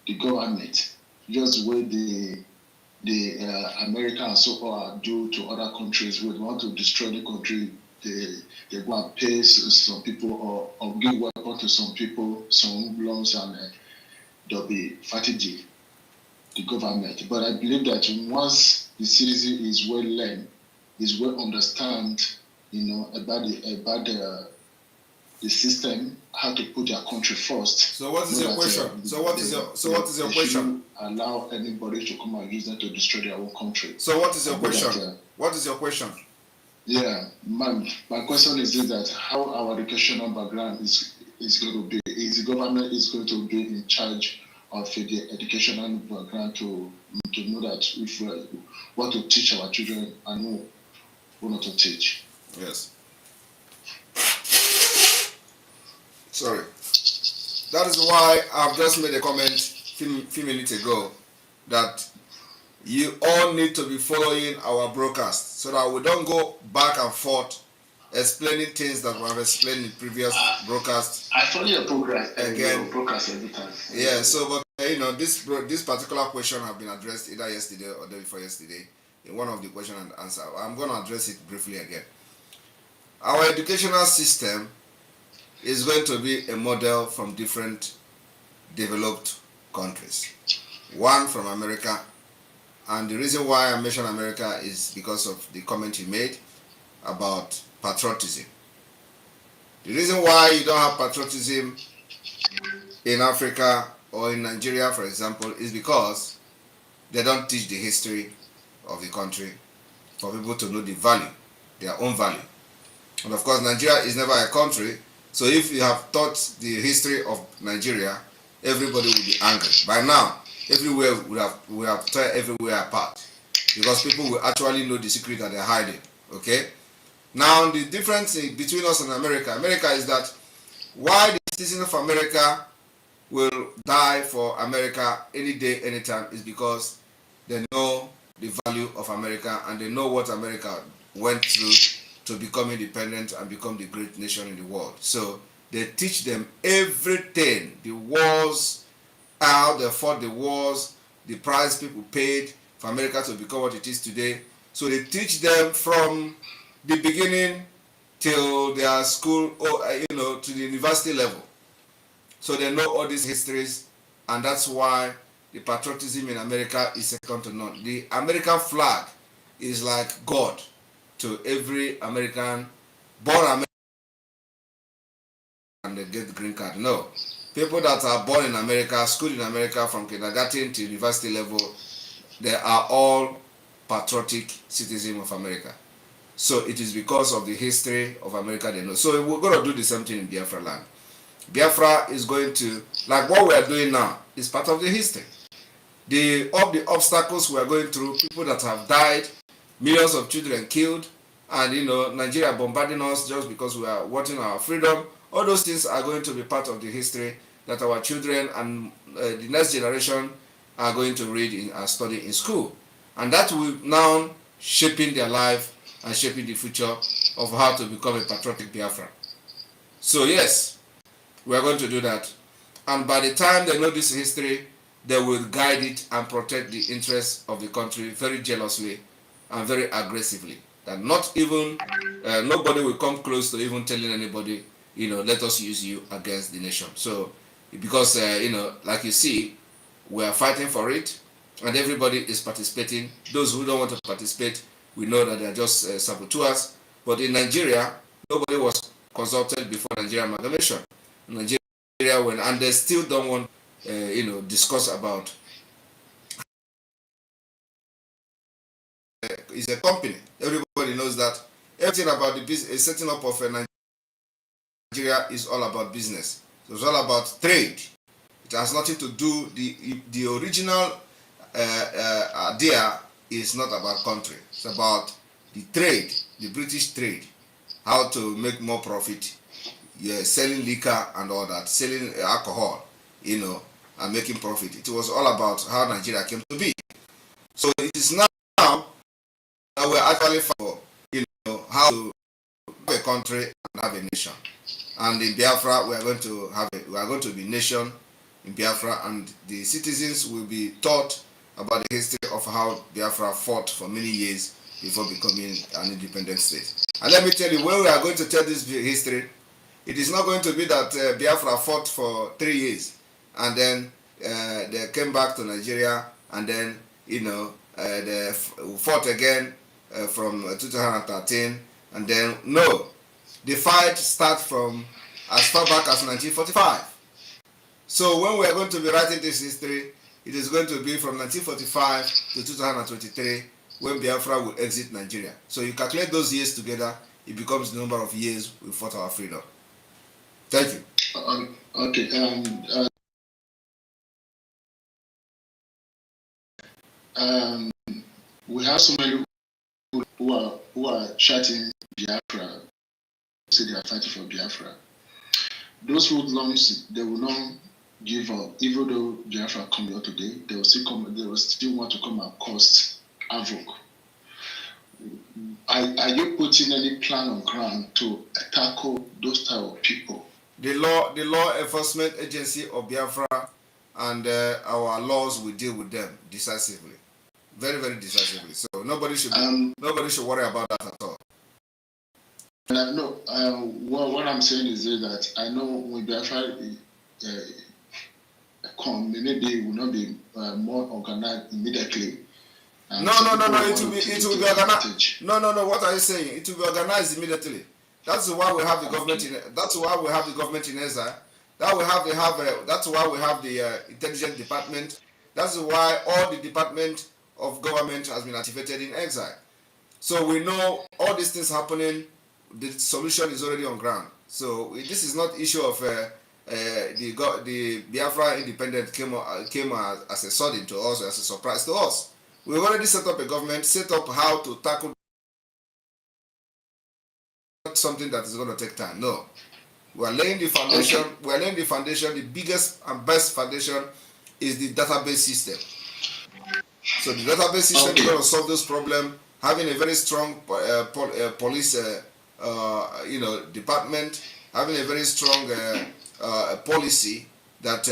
the government, just the way the Americans so far do to other countries. When they want to destroy the country, they go and pay some people or give weapon to some people, some loans, and they'll be fighting the government. But I believe that once the citizen is well learned, is well understand, about the system, how to put their country first. So what is your question? So what is your question? Allow anybody to come and use them to destroy their own country. So what is your question? What is your question? Yeah, my question is this, that how our educational background is going to be. Is the government is going to be in charge of the educational background to know that if what to teach our children and who not to teach. Yes. Sorry. That is why I've just made a comment few minutes ago that you all need to be following our broadcast so that we don't go back and forth explaining things that we have explained in previous broadcasts. I follow your progress again. Your broadcast every time. Yeah. So, but this particular question have been addressed either yesterday or the day before yesterday in one of the question and answer. I'm going to address it briefly again. Our educational system is going to be a model from different developed countries. One from America, and the reason why I mention America is because of the comment you made about patriotism. The reason why you don't have patriotism in Africa or in Nigeria, for example, is because they don't teach the history of the country for people to know the value, their own value. And of course, Nigeria is never a country, so if you have taught the history of Nigeria, everybody will be angry. By now, everywhere we have torn everywhere apart because people will actually know the secret that they're hiding. Okay? Now, the difference between us and America is that why the citizens of America will die for America any day, anytime is because they know the value of America and they know what America went through to become independent and become the great nation in the world. So they teach them everything, the wars, how they fought the wars, the price people paid for America to become what it is today. So they teach them from the beginning till their school, or to the university level. So they know all these histories, and that's why the patriotism in America is second to none. The American flag is like God to every American, born American, and they get the green card. No. People that are born in America, schooled in America from kindergarten to university level, they are all patriotic citizens of America. So it is because of the history of America they know. So we're going to do the same thing in Biafra land. Biafra is going to, like what we are doing now, is part of the history. Of the obstacles we are going through, people that have died, millions of children killed, and Nigeria bombarding us just because we are wanting our freedom. All those things are going to be part of the history that our children and the next generation are going to read and study in school. And that will now shaping their life and shaping the future of how to become a patriotic Biafran. So yes, we are going to do that. And by the time they know this history, they will guide it and protect the interests of the country very jealously and very aggressively. That not even, nobody will come close to even telling anybody, let us use you against the nation. So, because, like you see, we are fighting for it, and everybody is participating. Those who don't want to participate, we know that they are just saboteurs. But in Nigeria, nobody was consulted before Nigeria amalgamation. Nigeria, and they still don't want, discuss about. It's a company. Everybody knows that. Everything about the business, setting up of Nigeria is all about business. So it's all about trade. It has nothing to do. The original idea is not about country. It's about the trade, the British trade, how to make more profit. Yeah, selling liquor and all that, selling alcohol, and making profit. It was all about how Nigeria came to be. So it is now actually for how to have a country and have a nation. And in Biafra, we are going to be nation in Biafra, and the citizens will be taught about the history of how Biafra fought for many years before becoming an independent state. And let me tell you, when we are going to tell this history, it is not going to be that Biafra fought for 3 years and then they came back to Nigeria and then they fought again from 2013 and then no, the fight starts from as far back as 1945. So when we are going to be writing this history, it is going to be from 1945 to 2023 when Biafra will exit Nigeria. So you calculate those years together, it becomes the number of years we fought our freedom. Thank you. Okay. We have so many who are shouting Biafra, say they are fighting for Biafra. Those hoodlums, they will not give up. Even though Biafra come here today, they will still come. They will still want to come and cause havoc. Are you putting any plan on ground to tackle those type of people? The law enforcement agency of Biafra and our laws will deal with them decisively, very, very decisively. So nobody should worry about that at all. What I'm saying is that I know when Biafra come, maybe it will not be more organized immediately. No. It will be organized. No. What are you saying? It will be organized immediately. That's why we have the government in. That's why we have the government in exile. That's why we have the intelligence department. That's why all the department of government has been activated in exile. So we know all these things happening. The solution is already on ground. So this is not issue of the Biafra independent came as a sudden to us, as a surprise to us. We've already set up a government, set up how to tackle something that is going to take time. No. We are laying the foundation. Okay. We are laying the foundation. The biggest and best foundation is the database system. So the database system is going to solve this problem. Having a very strong police, department, having a very strong policy that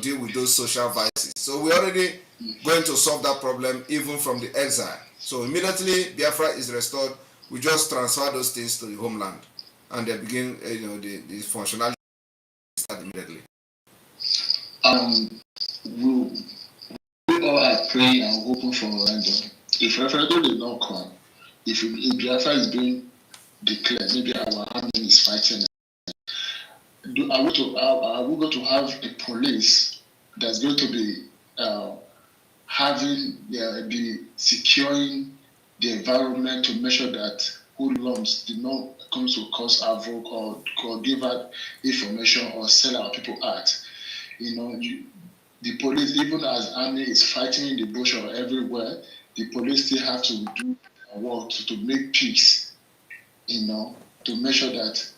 deal with those social vices. So we're already going to solve that problem even from the exile. So immediately Biafra is restored, we just transfer those things to the homeland, and they begin, the functionality start immediately. We all are praying and hoping for referendum. If referendum did not come, if Biafra is being declared, maybe our army is fighting. Are we going to have a police that's going to be be securing the environment to make sure that hoodlums did not come to cause havoc or give out information or sell our people out? The police, even as army is fighting in the bush or everywhere, the police still have to do work to make peace, to make sure that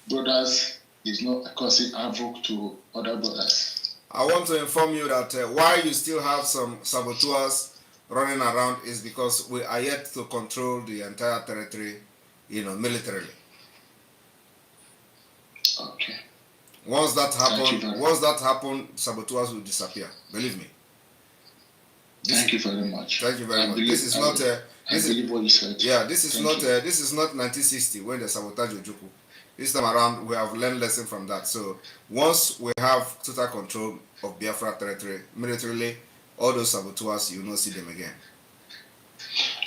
brothers is not causing havoc to other brothers. I want to inform you that why you still have some saboteurs running around is because we are yet to control the entire territory, militarily. Okay. Once that happens, saboteurs will disappear. Believe me. Thank you very much. Thank you very much. This is not. This is not 1960 when they sabotage Ojuku. This time around, we have learned lesson from that. So once we have total control of Biafra territory militarily, all those saboteurs, you will not see them again.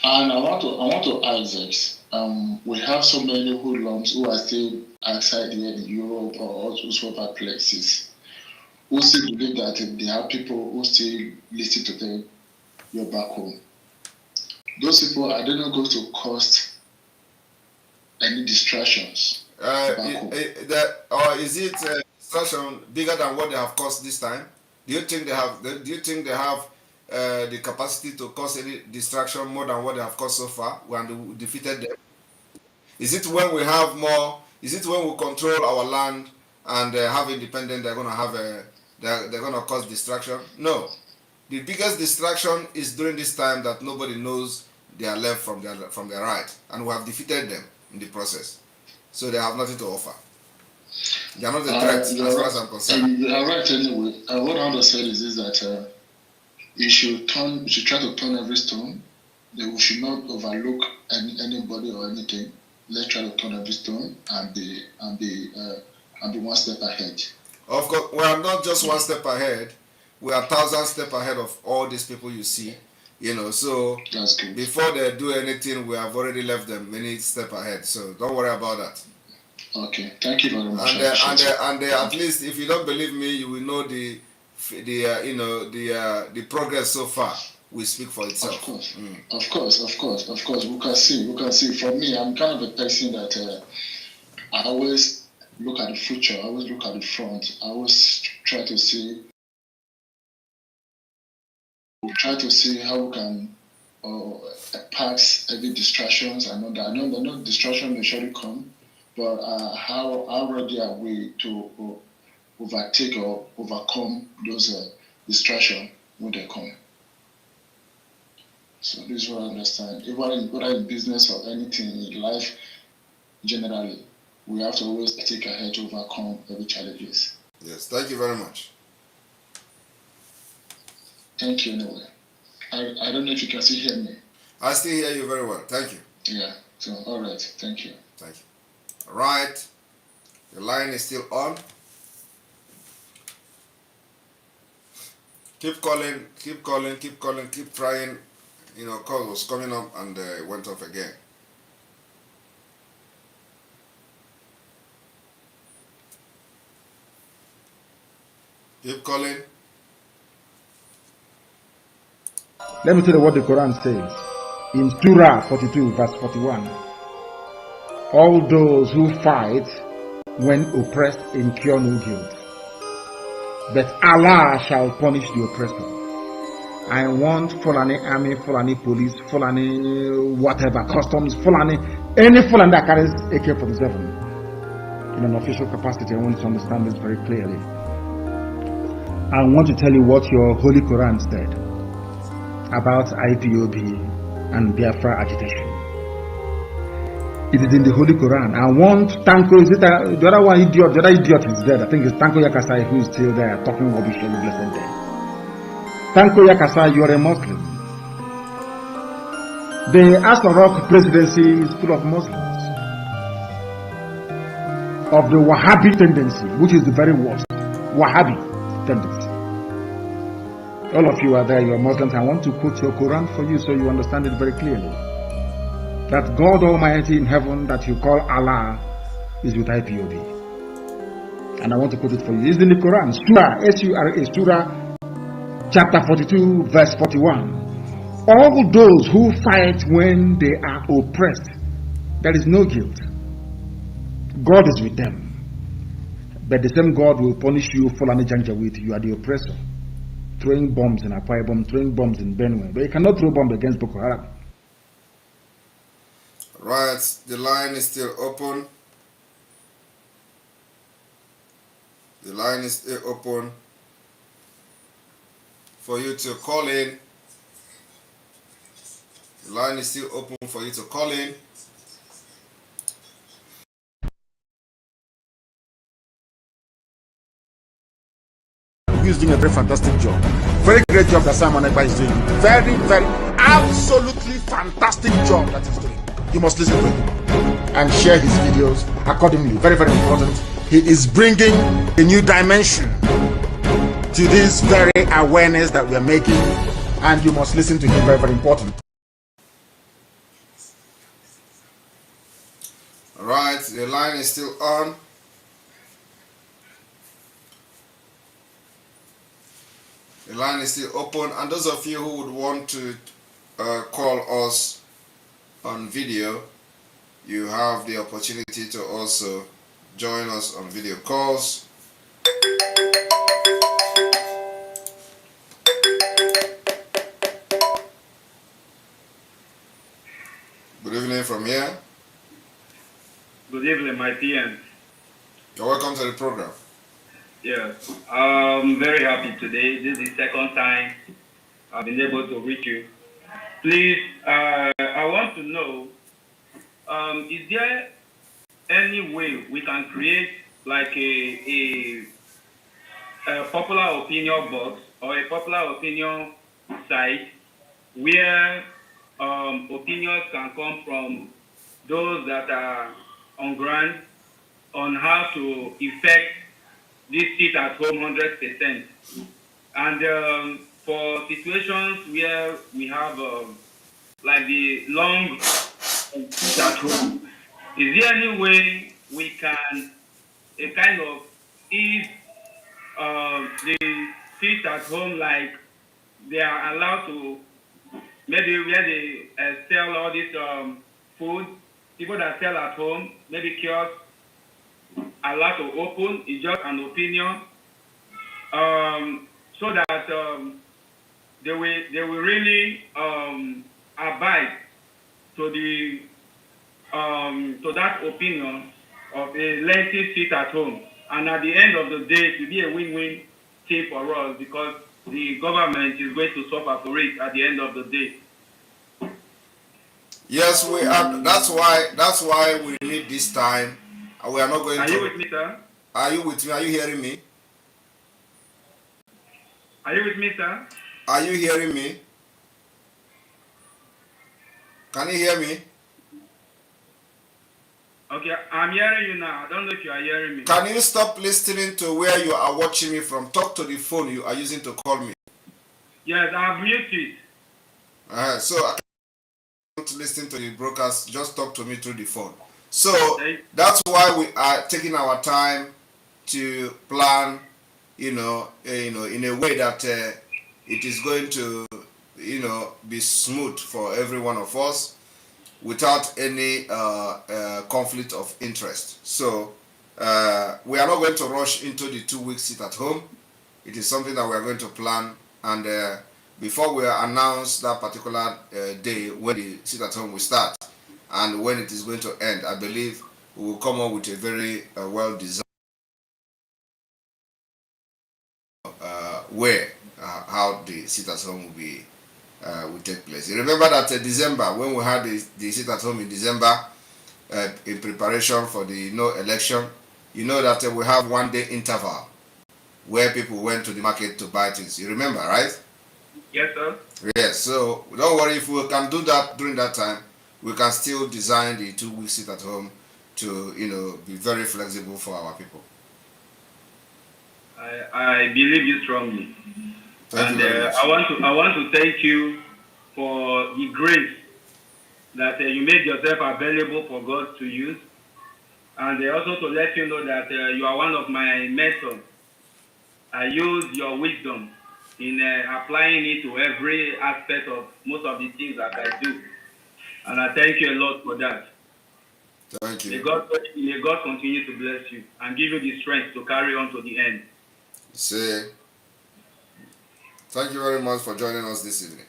And I want to ask this. We have so many hoodlums who are still outside here in Europe or also other places who still believe that they have people who still listen to them here back home. Those people, are they not going to cause any distractions? Is it distraction bigger than what they have caused this time? Do you think they have? Do you think they have the capacity to cause any distraction more than what they have caused so far when we defeated them? Is it when we have more? Is it when we control our land and have independence? They're gonna cause distraction? No. The biggest distraction is during this time that nobody knows their left from their right, and we have defeated them in the process. So they have nothing to offer. They are not a threat as far as I'm concerned. You are right anyway. What I want to say is that you should try to turn every stone. We should not overlook anybody or anything. Let's try to turn every stone and be one step ahead. Of course, we are not just one step ahead. We are 1,000 steps ahead of all these people you see. So before they do anything, we have already left them many steps ahead. So don't worry about that. Okay, thank you very much. And at least if you don't believe me, you will know the progress so far will speak for itself. Of course. We can see. For me, I'm kind of a person that I always look at the future. I always look at the front. I always try to see how we can pass every distractions. I know the distraction may surely come, but how ready are we to overtake or overcome those distractions when they come? So this is what I understand. Whether in business or anything in life, generally, we have to always take ahead to overcome every challenges. Yes, thank you very much. Thank you anyway. I don't know if you can still hear me. I still hear you very well. Thank you. Yeah. So all right. Thank you. Thank you. All right. The line is still on. Keep calling. Keep trying. Call was coming up and went off again. Keep calling. Let me tell you what the Quran says. In Surah 42, verse 41. All those who fight when oppressed incur no guilt, but Allah shall punish the oppressor. I want Fulani army, Fulani police, Fulani whatever, customs, Fulani, any Fulani that carries AK-47 in an official capacity. I want you to understand this very clearly. I want to tell you what your Holy Quran said about IPOB and Biafra agitation. It is in the Holy Quran. I want Tanko, is it the other one idiot? The other idiot is dead. I think it's Tanko Yakasai who is still there talking rubbish every blessed day. Tanko Yakasai, you are a Muslim. The Asarok presidency is full of Muslims of the Wahhabi tendency, which is the very worst. Wahhabi tendency. All of you are there, you are Muslims. I want to quote your Quran for you so you understand it very clearly. That God Almighty in heaven that you call Allah is with IPOB. And I want to quote it for you. It's in the Quran. Surah, S-U-R-A, Surah chapter 42, verse 41. All those who fight when they are oppressed, there is no guilt. God is with them. But the same God will punish you, Fulani Janjaweed. You are the oppressor. Throwing bombs in Akwa Ibom, throwing bombs in Benue. But you cannot throw bombs against Boko Haram. Right, the line is still open. The line is still open for you to call in. The line is still open for you to call in. He's doing a very fantastic job. Very great job that Simon Ekpa is doing. Very, very, absolutely fantastic job that he's doing. You must listen to him and share his videos accordingly. Very, very important. He is bringing a new dimension to this very awareness that we are making, and you must listen to him. Very, very important. All right, the line is still on. The line is still open, and those of you who would want to call us on video, you have the opportunity to also join us on video calls. Good evening from here. Good evening, my PM. You're welcome to the program. Yes, I'm very happy today. This is the second time I've been able to reach you. Please, to know, is there any way we can create like a popular opinion box or a popular opinion site where opinions can come from those that are on ground on how to effect this sit at home 100%. And for situations where we have like the long sit at home, is there any way we can kind of ease the sit at home, like they are allowed to maybe where they sell all this food, people that sell at home, maybe kiosks allowed to open, it's just an opinion, so that they will really abide to the to that opinion of a lengthy sit at home. And at the end of the day, it will be a win-win thing for us because the government is going to suffer for it at the end of the day. Yes, we are. That's why we need this time. We are not going to. Are you with me, sir? Are you with me? Are you hearing me? Are you with me, sir? Are you hearing me? Can you hear me? Okay, I'm hearing you now. I don't know if you are hearing me. Can you stop listening to where you are watching me from? Talk to the phone you are using to call me. Yes, I've muted. So I can't listen to the broadcast. Just talk to me through the phone. So that's why we are taking our time to plan, in a way that it is going to, be smooth for every one of us without any conflict of interest. So we are not going to rush into the 2 weeks sit at home. It is something that we are going to plan, and before we announce that particular day when the sit at home will start and when it is going to end, I believe we will come up with a very well designed way how the sit at home will take place. You remember that December, when we had the sit at home in December, in preparation for the election, you know that we have 1 day interval where people went to the market to buy things. You remember, right? Yes, sir. Yes, so don't worry, if we can do that during that time, we can still design the 2 week sit at home to, be very flexible for our people. I believe you strongly. Thank you very much. I want to thank you for the grace that you made yourself available for God to use, and also to let you know that you are one of my mentors. I use your wisdom in applying it to every aspect of most of the things that I do, and I thank you a lot for that. Thank you. May God continue to bless you and give you the strength to carry on to the end. Thank you very much for joining us this evening.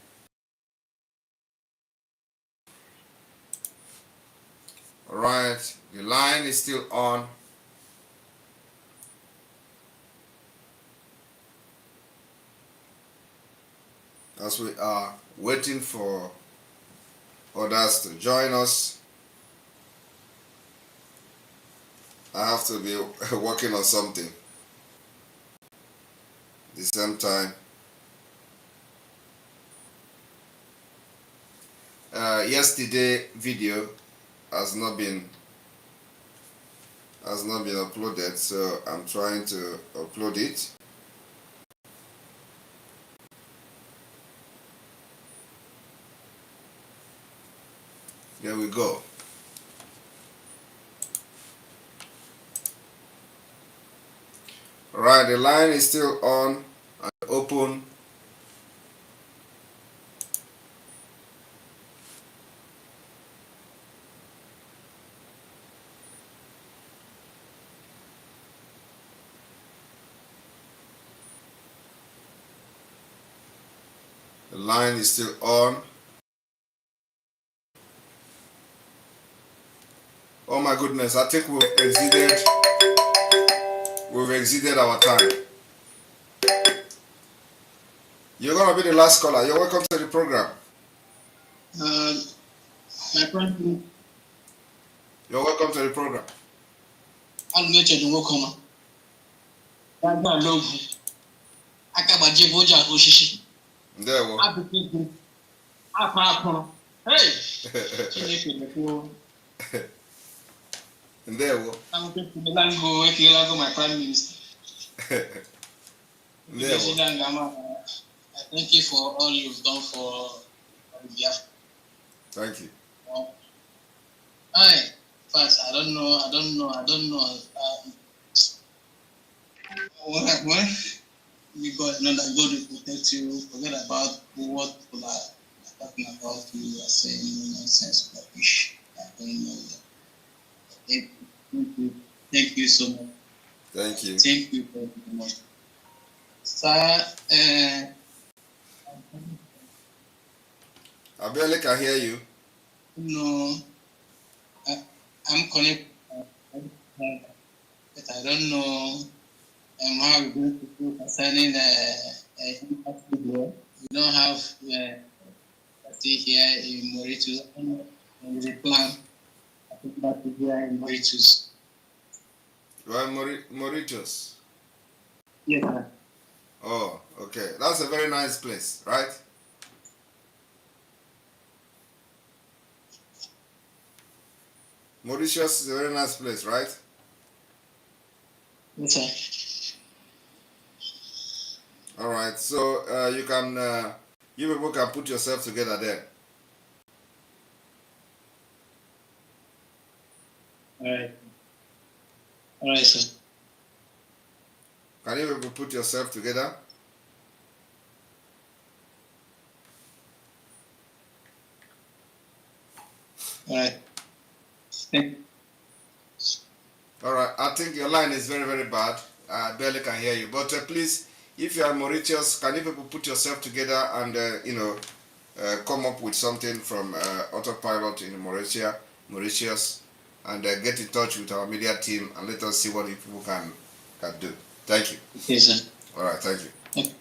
All right, the line is still on. As we are waiting for others to join us, I have to be working on something at the same time. Yesterday video has not been uploaded, so I'm trying to upload it. There we go. All right, the line is still on and open. The line is still on. Oh my goodness, I think we've exceeded our time. You're gonna be the last caller. You're welcome to the program. My friend, You're welcome to the program. I'm not going to welcome. I'm not alone. I can't imagine what you're going There we Hey! There we I'm going to my prime minister. There we I thank you for all you've done for Biafra. Thank you. Hi, first, I don't know. What? We got another God will protect you. Forget about what people are talking about. You are saying nonsense, rubbish. I don't know that. Thank you so much. Thank you. Thank you very much. Sir, I barely can hear you. no, I'm connected, but I don't know how we're going to do concerning impact video. We don't have see here in Mauritius. There is a plan. I think that is here in Mauritius. You are in Mauritius? Yes, sir. Oh, okay. That's a very nice place, right? Mauritius is a very nice place, right? Yes, sir. All right. So you can, you people can put yourself together there. All right, sir. Can you people put yourself together? All right. All right. I think your line is very, very bad. I barely can hear you. But please, if you are Mauritius, can you people put yourself together and, come up with something from autopilot in Mauritius, and get in touch with our media team and let us see what people can do. Thank you. Yes, sir. All right. Thank you.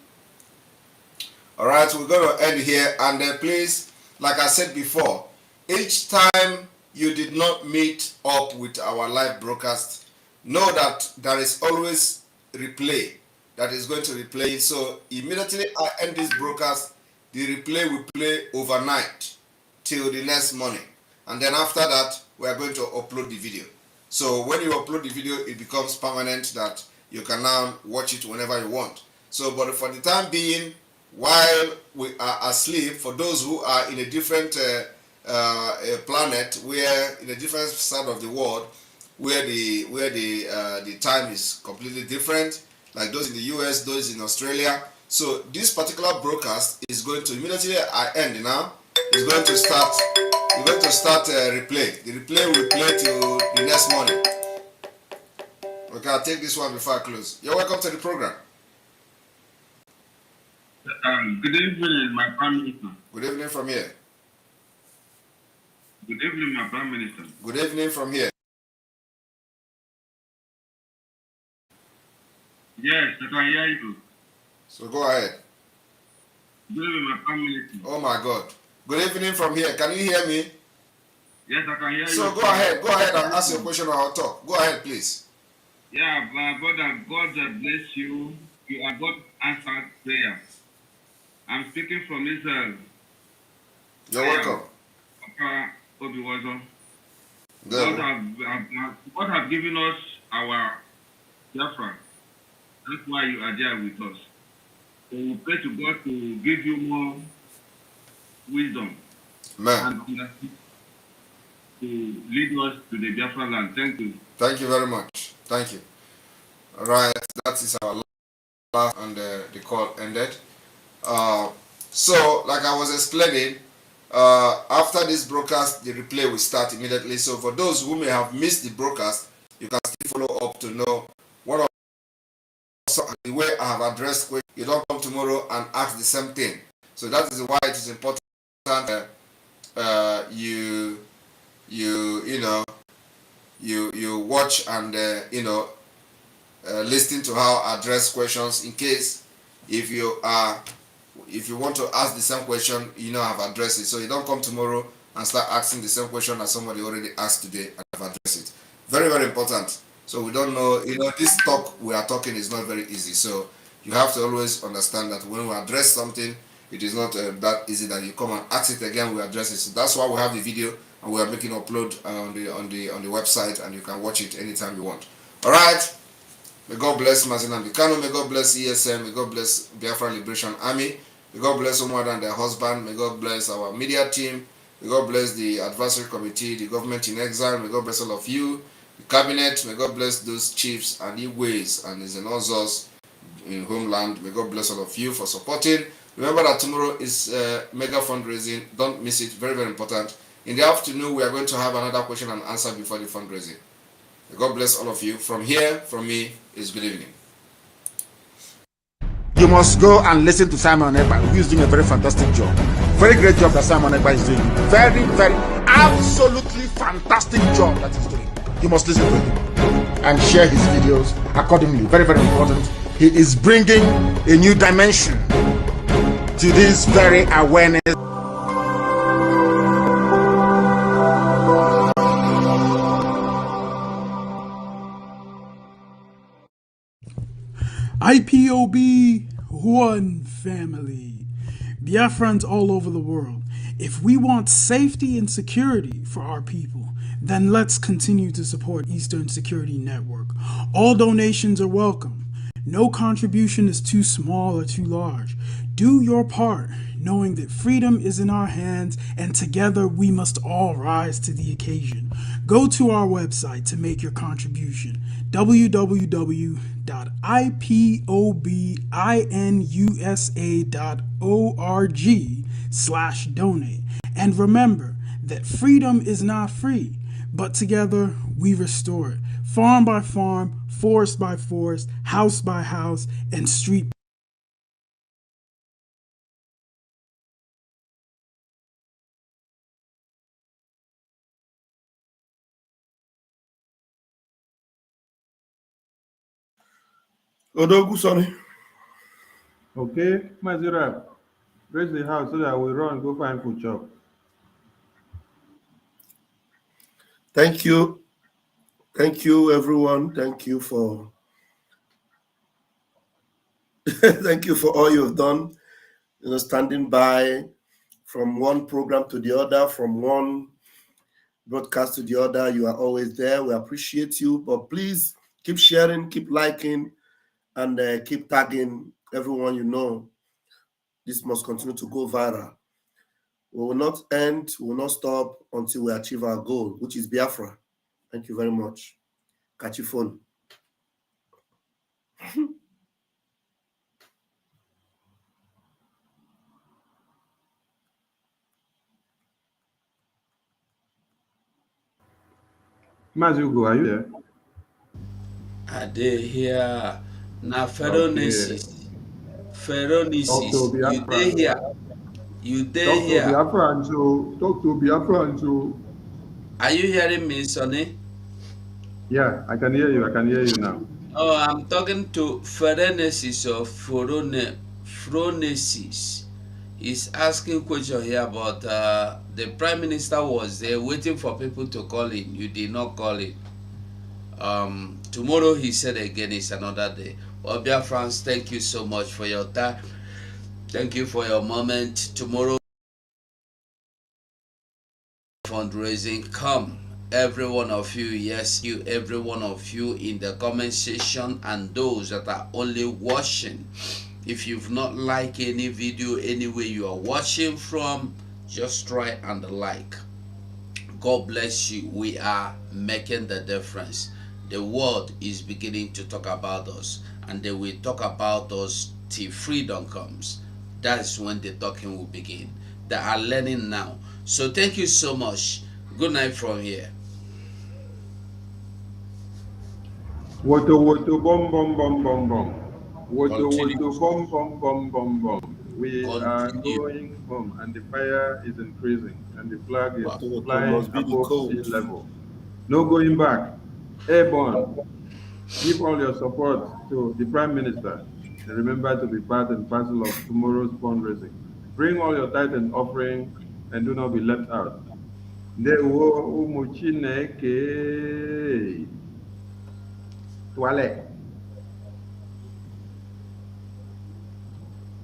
All right. We're going to end here. And please, like I said before, each time you did not meet up with our live broadcast, know that there is always replay that is going to replay. So immediately I end this broadcast, the replay will play overnight till the next morning. And then after that, we are going to upload the video. So when you upload the video, it becomes permanent that you can now watch it whenever you want. So, but for the time being, while we are asleep, for those who are in a different planet, where in a different side of the world, where the time is completely different, like those in the US, those in Australia. So this particular broadcast is going to immediately end now. It's going to start. We're going to start replay. The replay will play till the next morning. Okay, I'll take this one before I close. You're welcome to the program. Good evening, my Prime Minister. Good evening from here. Good evening, my Prime Minister. Good evening from here. Yes, I can hear you. So go ahead. Good evening, my Prime Minister. Oh my God. Good evening from here. Can you hear me? Yes, I can hear you. So go ahead and ask your question or I'll talk. Go ahead, please. Yeah, my brother, God bless you. You are God answered prayer. I'm speaking from Israel. You're welcome. Papa Obiwazo. God have given us our Biafra. That's why you are there with us. So we pray to God to give you more wisdom. Man. And understanding to lead us to the Biafra land. Thank you. Thank you very much. Thank you. All right, that is our last, and the call ended. So, like I was explaining, after this broadcast, the replay will start immediately. So, for those who may have missed the broadcast, you can still follow up to know what the way I have addressed questions. You don't come tomorrow and ask the same thing. So that is why it is important you watch and listen to how I address questions, in case if you want to ask the same question, I've addressed it. So you don't come tomorrow and start asking the same question as somebody already asked today and have addressed it. Very, very important. So we don't know, this talk we are talking is not very easy. So you have to always understand that when we address something, it is not that easy that you come and ask it again, we address it. So that's why we have the video and we are making upload on the website, and you can watch it anytime you want. All right. May God bless Mazi Nnamdi Kanu. May God bless ESM. May God bless Biafra Liberation Army. May God bless Omar and their husband. May God bless our media team. May God bless the advisory committee, the government in exile. May God bless all of you, the cabinet. May God bless those chiefs and Igwes and his Zenozos in homeland. May God bless all of you for supporting. Remember that tomorrow is mega fundraising. Don't miss it. Very, very important. In the afternoon, we are going to have another question and answer before the fundraising. May God bless all of you. From here, from me, is good evening. You must go and listen to Simon Ekpa, who is doing a very fantastic job. Very great job that Simon Ekpa is doing. Very, very, absolutely fantastic job that he's doing. You must listen to him and share his videos accordingly. Very, very important. He is bringing a new dimension to this very awareness. IPOB, one family. Biafrans all over the world. If we want safety and security for our people, then let's continue to support Eastern Security Network. All donations are welcome. No contribution is too small or too large. Do your part, knowing that freedom is in our hands, and together we must all rise to the occasion. Go to our website to make your contribution, www.ipobinUSA.org/donate. And remember that freedom is not free, but together we restore it. Farm by farm, forest by forest, house by house, and street. Odogu, sorry. Okay, Mazira, raise the house so that we run, go find food chop. Thank you. Thank you, everyone. Thank you for thank you for all you've done. Standing by from one program to the other, from one broadcast to the other. You are always there. We appreciate you. But please keep sharing, keep liking, and keep tagging everyone you know. This must continue to go viral. We will not end, we will not stop until we achieve our goal, which is Biafra. Thank you very much. Catch your phone. Mazi Ugo, are you there? Are they here? Now, Okay. Pharaonesis, you dey here. You dey Talk to here. Biafra and so. Talk to Biafra and so. Are you hearing me, Sonny? Yeah, I can hear you. I can hear you now. Oh, I'm talking to Pharaonesis or Phronesis. He's asking question here about the Prime Minister was there waiting for people to call in. You did not call in. Tomorrow he said again it's another day. Well, Biafrans, thank you so much for your time. Thank you for your moment. Tomorrow fundraising, come every one of you, yes, you, every one of you in the comment section, and those that are only watching. If you've not liked any video anywhere you are watching from, just try and like. God bless you. We are making the difference. The world is beginning to talk about us, and they will talk about us till freedom comes. That's when the talking will begin. They are learning now. So thank you so much. Good night from here. Woto woto bom bom bom bom bom. Woto Continue. woto bom bom bom bom bom. We are Continue. going home, and the fire is increasing, and the flag is Woto flying must be the above code. sea level. No going back. Airborne. Give all your support to the Prime Minister, and remember to be part and parcel of tomorrow's fundraising. Bring all your tithe and offering, and do not be left out. Ndewo ụmụ Chineke. Twale.